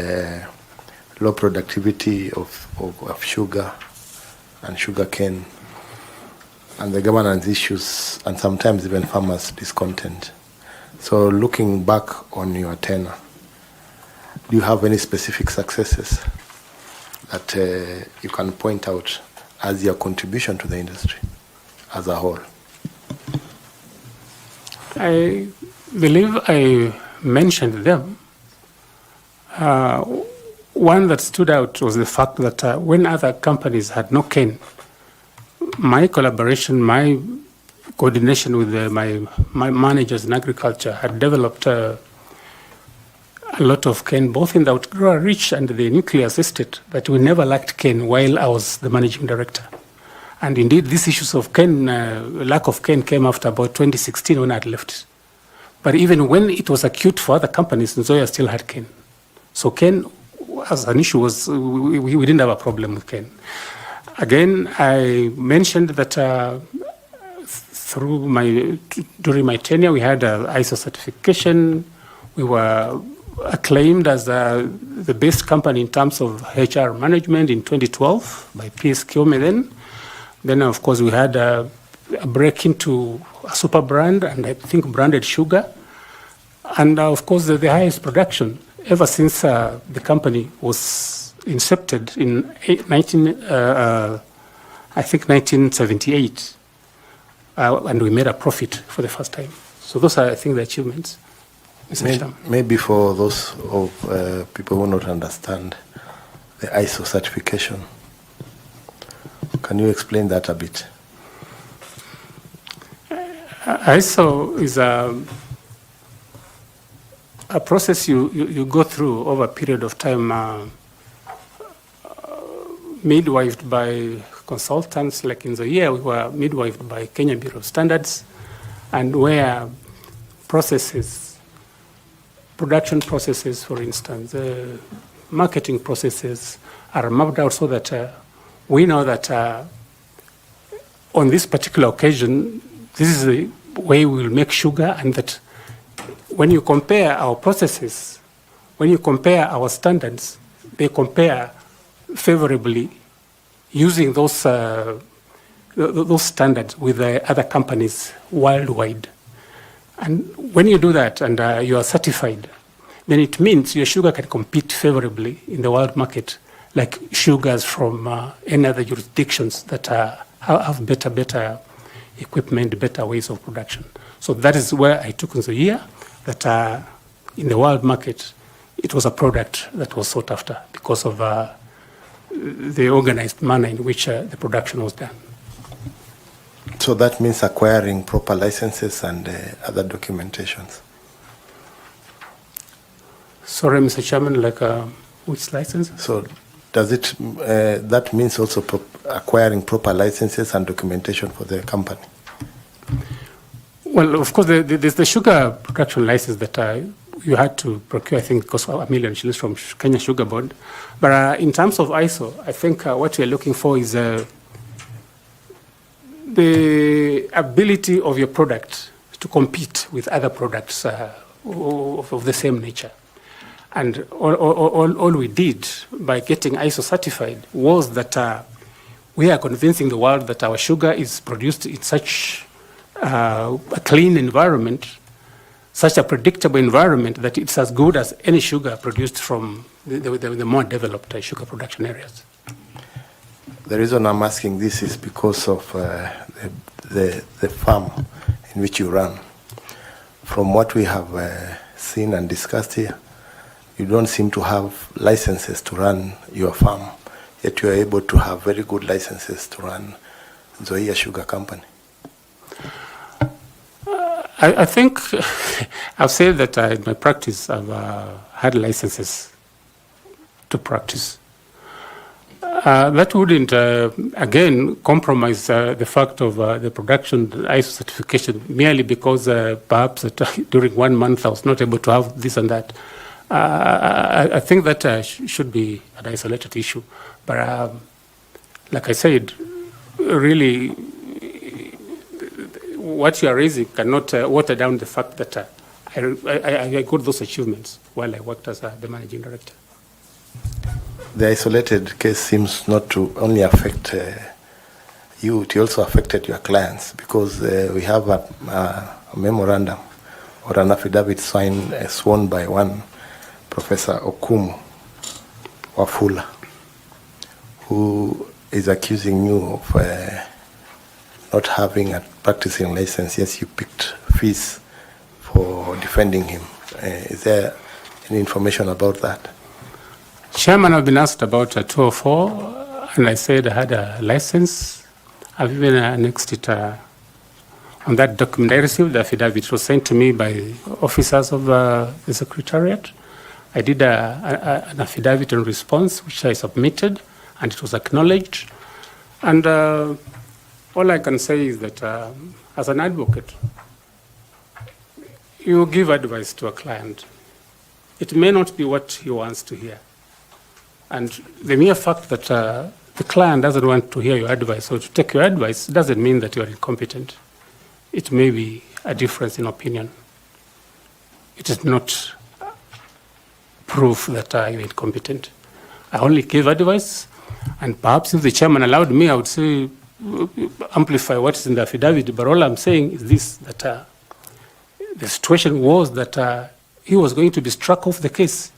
low productivity of sugar and sugar cane, and the governance issues, and sometimes even farmers' discontent. So looking back on your tenure, do you have any specific successes that you can point out as your contribution to the industry as a whole? I believe I mentioned them. One that stood out was the fact that when other companies had no cane, my collaboration, my coordination with my managers in agriculture had developed a lot of cane, both in the Outgrower Reach and the Nucleus Estate, but we never lacked cane while I was the managing director. And indeed, these issues of cane, lack of cane, came after about 2016 when I had left. But even when it was acute for other companies, Nzoia still had cane. So cane, as an issue, was we didn't have a problem with cane. Again, I mentioned that during my tenure, we had ISO certification. We were acclaimed as the best company in terms of HR management in 2012 by PS Kiome then. Then, of course, we had a break into a super brand, and I think branded sugar. And, of course, the highest production ever since the company was incepted in 1978. And we made a profit for the first time. So those are, I think, the achievements. Maybe for those of people who not understand the ISO certification, can you explain that a bit? ISO is a process you go through over a period of time, midwifed by consultants. Like in the year, we were midwifed by Kenya Bureau of Standards, and where processes, production processes, for instance, marketing processes are mapped out so that we know that on this particular occasion, this is the way we will make sugar, and that when you compare our processes, when you compare our standards, they compare favorably using those standards with the other companies worldwide. And when you do that and you are certified, then it means your sugar can compete favorably in the world market, like sugars from any other jurisdictions that have better equipment, better ways of production. So that is where I took in the year that in the world market, it was a product that was sought after because of the organized manner in which the production was done. So that means acquiring proper licenses and other documentations. Sorry, Mr. Chairman, like which licenses? So does it, that means also acquiring proper licenses and documentation for the company? Well, of course, there's the sugar production license that you had to procure, I think it cost $1 million from Kenya Sugar Board. But in terms of ISO, I think what we're looking for is the ability of your product to compete with other products of the same nature. And all we did by getting ISO certified was that we are convincing the world that our sugar is produced in such a clean environment, such a predictable environment, that it's as good as any sugar produced from the more developed sugar production areas. The reason I'm asking this is because of the farm in which you run. From what we have seen and discussed here, you don't seem to have licenses to run your farm. yet you are able to have very good licenses to run Zoia Sugar Company? I think I've said that in my practice I've had licenses to practice. That wouldn't, again, compromise the fact of the production ISO certification merely because perhaps during 1 month I was not able to have this and that. I think that should be an isolated issue. But like I said, really, what you are raising cannot water down the fact that I got those achievements while I worked as the managing director. The isolated case seems not to only affect you, it also affected your clients, because we have a memorandum or an affidavit sworn by one Professor Okumu Wafula, who is accusing you of not having a practicing license. Yes, you picked fees for defending him. Is there any information about that? Chairman, I've been asked about 204, and I said I had a license. I've even annexed it on that document. I received the affidavit. It was sent to me by officers of the secretariat. I did an affidavit in response, which I submitted, and it was acknowledged. And all I can say is that as an advocate, you give advice to a client. It may not be what he wants to hear. And the mere fact that the client doesn't want to hear your advice or to take your advice doesn't mean that you are incompetent. It may be a difference in opinion. It is not proof that you're incompetent. I only gave advice, and perhaps if the chairman allowed me, I would say amplify what is in the affidavit, but all I'm saying is this, that the situation was that he was going to be struck off the case,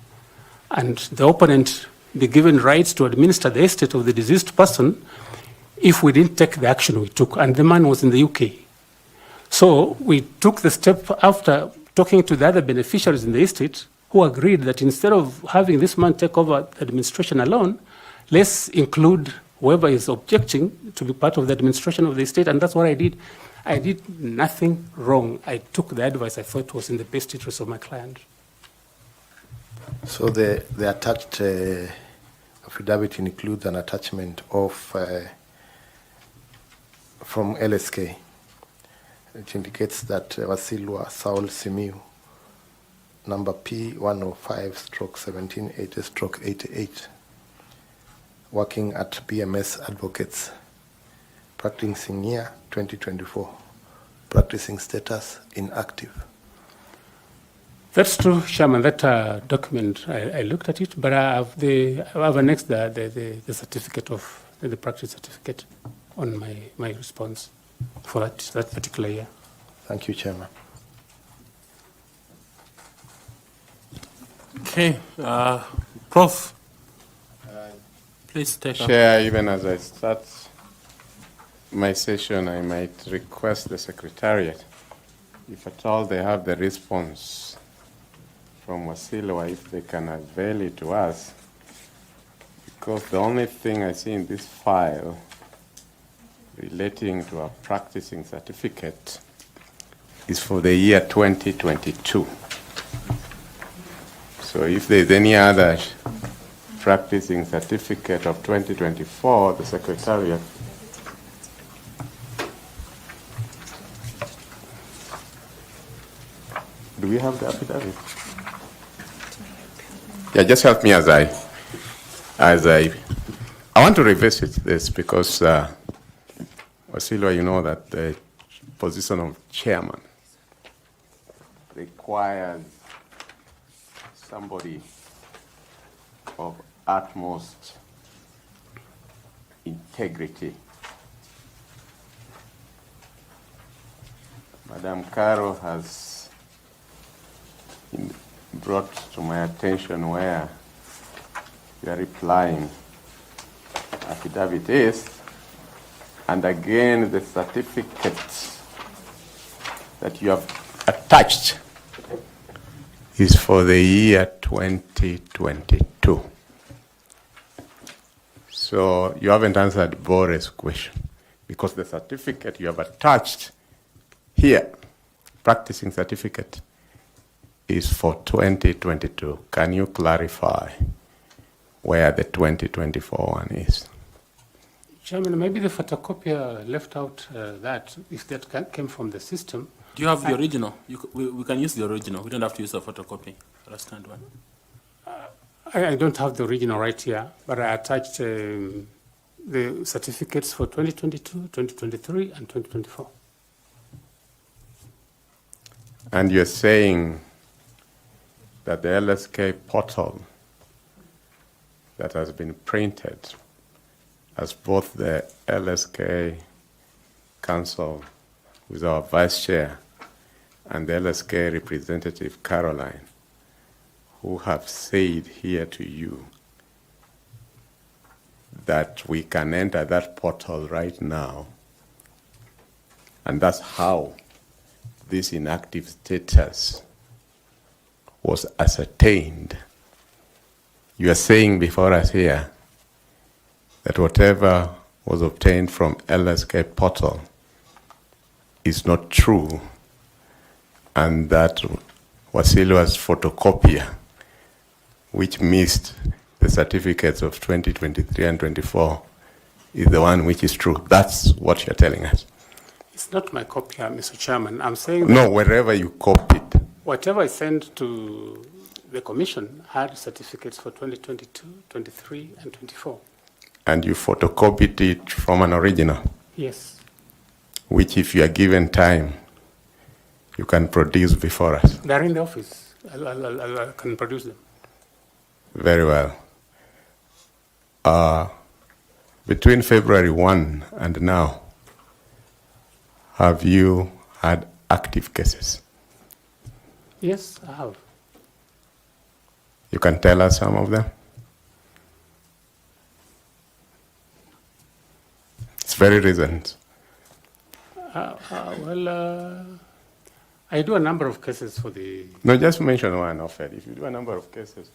and the opponent be given rights to administer the estate of the deceased person if we didn't take the action we took. And the man was in the UK. So we took the step after talking to the other beneficiaries in the estate who agreed that instead of having this man take over the administration alone, let's include whoever is objecting to be part of the administration of the estate. And that's what I did. I did nothing wrong. I took the advice I thought was in the best interest of my client. So the attached affidavit includes an attachment of from LSK, which indicates that Wasilwa Saul Simiu, number P105/1780/88, working at BMS Advocates, practicing year 2024, practicing status inactive. That's true, Chairman. That document, I looked at it, but I've annexed the certificate of the practice certificate on my response for that particular year. Thank you, Chairman. Okay, Prof. Please take up. Chair, even as I start my session, I might request the secretariat, if at all they have the response from Wasilwa, if they can avail it to us, because the only thing I see in this file relating to a practicing certificate is for the year 2022. So if there's any other practicing certificate of 2024, the secretariat. Do we have the affidavit? Yeah, just help me as I want to revisit this because Wasilwa, you know that the position of chairman requires somebody of utmost integrity. Madam Caro has brought to my attention where you are replying affidavit is, and again the certificate that you have attached is for the year 2022. So you haven't answered Boris' question, because the certificate you have attached here, practicing certificate, is for 2022. Can you clarify where the 2024 one is? Chairman, maybe the photocopier left out that, if that came from the system. Do you have the original? We can use the original. We don't have to use a photocopy for a scanned one. I don't have the original right here, but I attached the certificates for 2022, 2023, and 2024. And you're saying that the LSK portal that has been printed as both the LSK Council with our Vice Chair and the LSK representative, Caroline, who have said here to you that we can enter that portal right now, and that's how this inactive status was ascertained. You are saying before us here that whatever was obtained from LSK portal is not true, and that Wasilo's photocopier, which missed the certificates of 2023 and 24, is the one which is true. That's what you're telling us. It's not my copier, Mr. Chairman. I'm saying No, wherever you copied. whatever I sent to the Commission had certificates for 2022, 23, and 24. And you photocopied it from an original, Yes. which if you are given time, you can produce before us. They're in the office. I can produce them. Very well. Between February 1 and now, have you had active cases? Yes, I have. You can tell us some of them? It's very recent. I do a number of cases for the... No, just mention one of it. If you do a number of cases,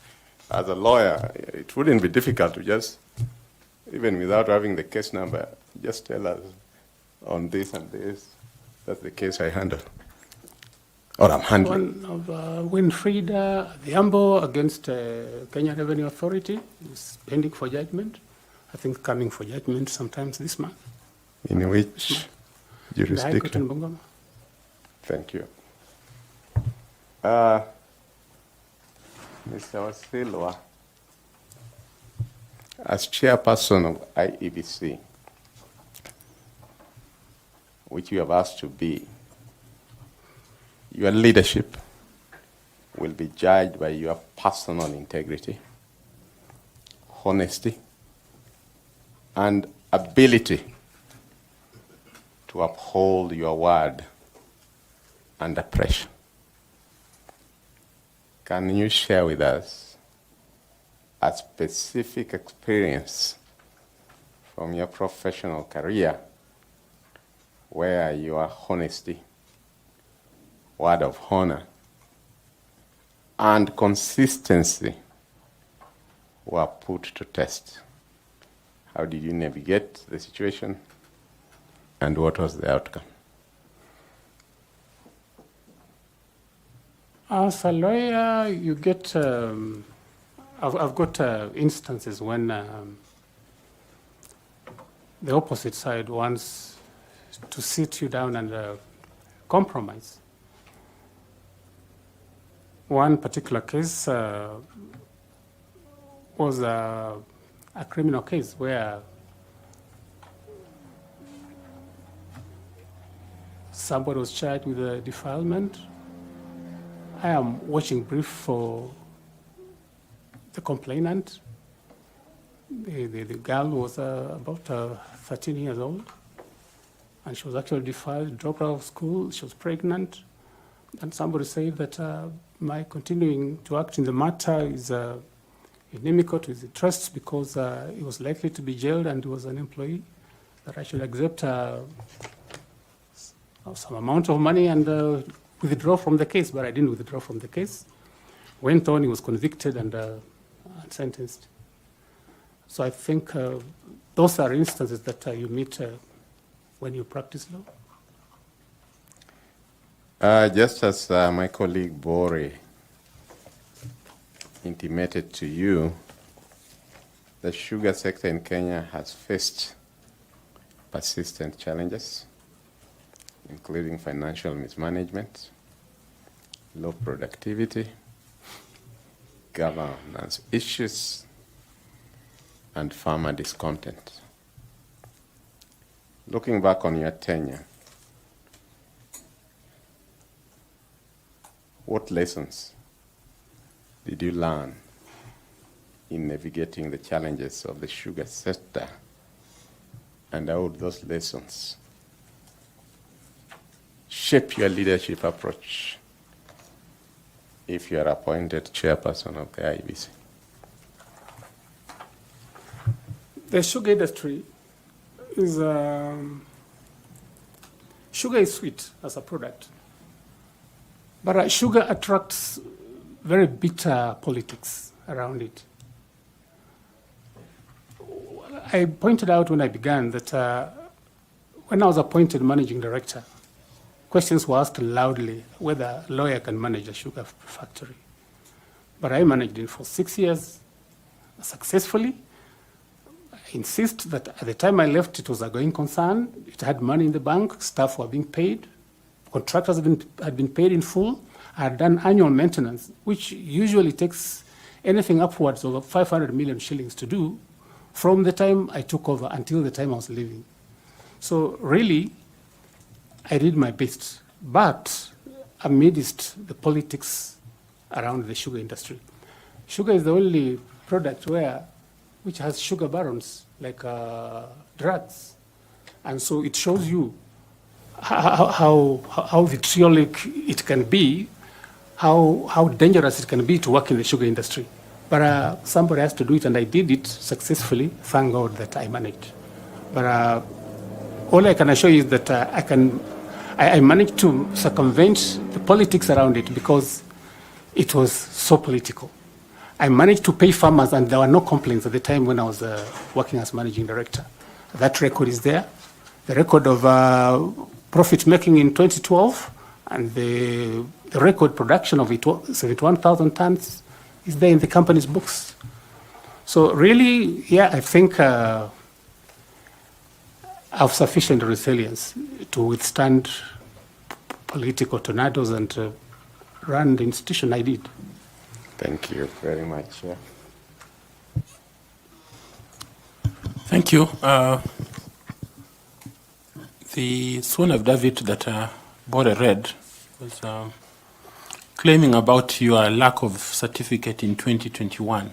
as a lawyer, it wouldn't be difficult to just, even without having the case number, just tell us on this and this. That's the case I handle. Or I'm handling. One of Winfried Adhiambo against Kenya Revenue Authority is pending for judgment. I think coming for judgment sometimes this month. In which The High Court in jurisdiction? Bungoma. Thank you. Mr. Wasilwa, as chairperson of IEBC, which you have asked to be, your leadership will be judged by your personal integrity, honesty, and ability to uphold your word under pressure. Can you share with us a specific experience from your professional career where your honesty, word of honor, and consistency were put to test? How did you navigate the situation, and what was the outcome? As a lawyer, you get... I've got instances when the opposite side wants to sit you down and compromise. One particular case was a criminal case where somebody was charged with a defilement. I am watching brief for the complainant. The girl was about 13 years old, and she was actually defiled, dropped out of school. She was pregnant, and somebody said that my continuing to act in the matter is inimical to his interests because he was likely to be jailed and he was an employee, that I should accept some amount of money and withdraw from the case, but I didn't withdraw from the case. Went on, he was convicted and sentenced. So I think those are instances that you meet when you practice law. Just as my colleague Bori intimated to you, the sugar sector in Kenya has faced persistent challenges, including financial mismanagement, low productivity, governance issues, and farmer discontent. Looking back on your tenure, what lessons did you learn in navigating the challenges of the sugar sector, and how would those lessons shape your leadership approach if you are appointed chairperson of the IEBC? The sugar industry is, sugar is sweet as a product, but sugar attracts very bitter politics around it. I pointed out when I began that when I was appointed managing director, questions were asked loudly whether a lawyer can manage a sugar factory. But I managed it for 6 years successfully. I insist that at the time I left, it was a going concern. It had money in the bank, staff were being paid, contractors had been paid in full. I had done annual maintenance, which usually takes anything upwards of 500 million shillings to do from the time I took over until the time I was leaving. So really, I did my best, but amidst the politics around the sugar industry. Sugar is the only product which has sugar barons, like drugs. And so it shows you how vitriolic it can be, how dangerous it can be to work in the sugar industry. But somebody has to do it, and I did it successfully. Thank God that I managed. But all I can assure you is that I managed to circumvent the politics around it because it was so political. I managed to pay farmers, and there were no complaints at the time when I was working as managing director. That record is there. The record of profit making in 2012 and the record production of 71,000 tons is there in the company's books. So really, yeah, I think I have sufficient resilience to withstand political tornadoes and run the institution I did. Thank you very much. Yeah. Thank you. The sworn affidavit that Bore read was claiming about your lack of certificate in 2021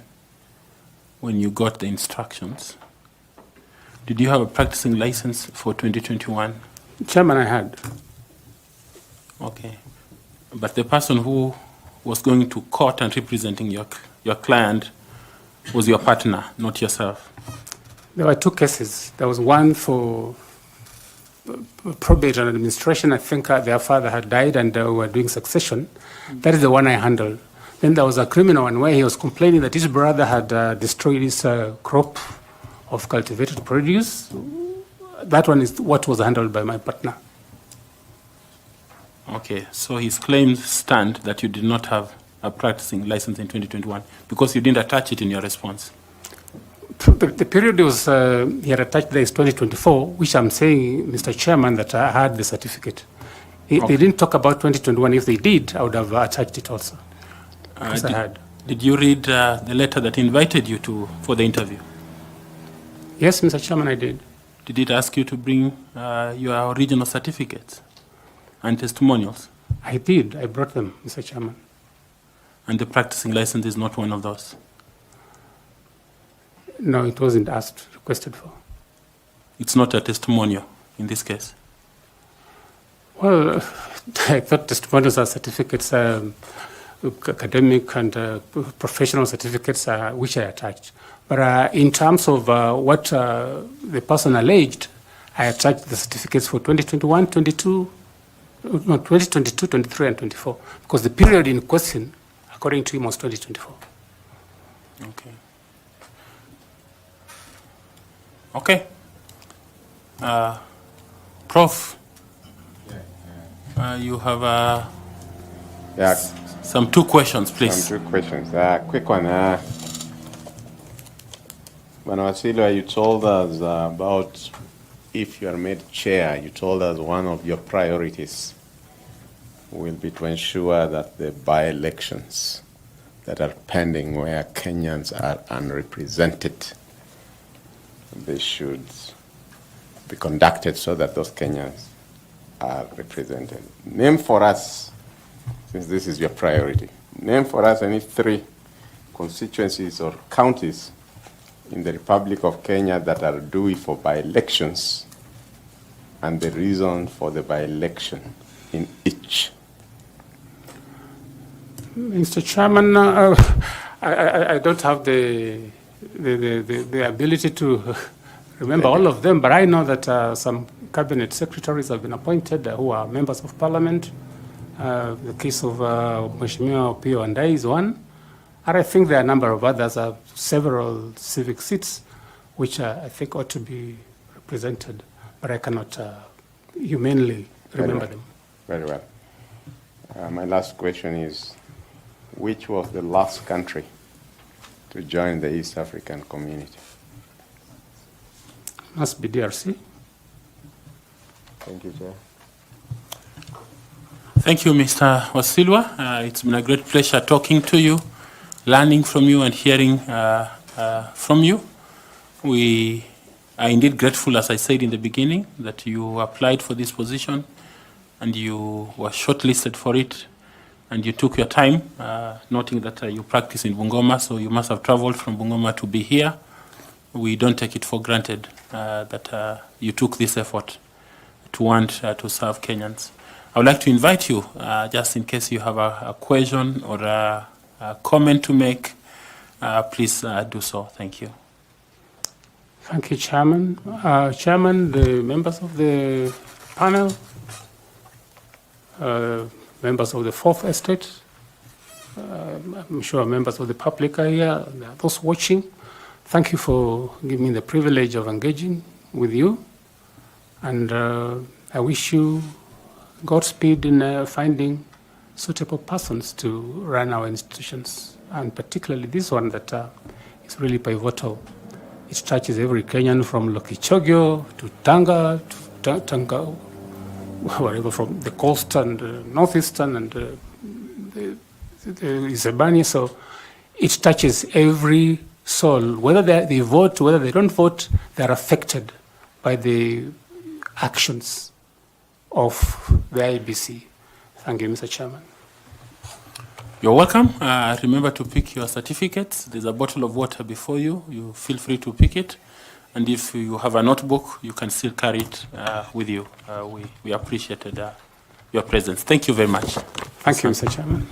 when you got the instructions. Did you have a practicing license for 2021? Chairman, I had. Okay. But the person who was going to court and representing your client was your partner, not yourself? There were two cases. There was one for probate and administration. I think their father had died and they were doing succession. That is the one I handled. Then there was a criminal one where he was complaining that his brother had destroyed his crop of cultivated produce. That one is what was handled by my partner. Okay, so his claims stand that you did not have a practicing license in 2021 because you didn't attach it in your response. The period was, he had attached there is 2024, which I'm saying, Mr. Chairman, that I had the certificate. They didn't talk about 2021. If they did, I would have attached it also. I had. Did you read the letter that invited you for the interview? Yes, Mr. Chairman, I did. Did it ask you to bring your original certificates and testimonials? I did. I brought them, Mr. Chairman. And the practicing license is not one of those? No, it wasn't asked, requested for. It's not a testimonial in this case? Well, I thought testimonials are certificates, academic and professional certificates, which I attached. But in terms of what the person alleged, I attached the certificates for 2021, 2022, 23, and 24, because the period in question, according to him, was 2024. Okay. Okay. Prof, you have Yeah, some 2 questions, please. some 2 questions. Quick one. When Wasilwa, you told us about if you are made chair, you told us one of your priorities will be to ensure that the by-elections that are pending where Kenyans are unrepresented, they should be conducted so that those Kenyans are represented. Name for us, since this is your priority, name for us any 3 constituencies or counties in the Republic of Kenya that are due for by-elections and the reason for the by-election in each. Mr. Chairman, I don't have the ability to remember all of them, but I know that some cabinet secretaries have been appointed who are members of parliament. The case of Mheshimiwa Opiyo Wandayi is one. And I think there are a number of others, several civic seats, which I think ought to be represented, but I cannot humanly remember them. Very well. My last question is, which was the last country to join the East African community? Must be DRC. Thank you, Chair. Thank you, Mr. Wasilwa. It's been a great pleasure talking to you, learning from you and hearing from you. We are indeed grateful, as I said in the beginning, that you applied for this position and you were shortlisted for it and you took your time, noting that you practice in Bungoma, so you must have traveled from Bungoma to be here. We don't take it for granted that you took this effort to want to serve Kenyans. I would like to invite you, just in case you have a question or a comment to make, please do so. Thank you. Thank you, Chairman. Chairman, the members of the panel, members of the Fourth Estate, I'm sure members of the public are here, those watching. Thank you for giving me the privilege of engaging with you. And I wish you Godspeed in finding suitable persons to run our institutions, and particularly this one that is really pivotal. It touches every Kenyan from Lokichogyo to Tanga, whatever, from the coast and northeastern and the Isebani. So it touches every soul. Whether they vote, whether they don't vote, they're affected by the actions of the IEBC. Thank you, Mr. Chairman. You're welcome. Remember to pick your certificates. There's a bottle of water before you. You feel free to pick it. And if you have a notebook, you can still carry it with you. We appreciated your presence. Thank you very much. Thank you, Mr. Chairman.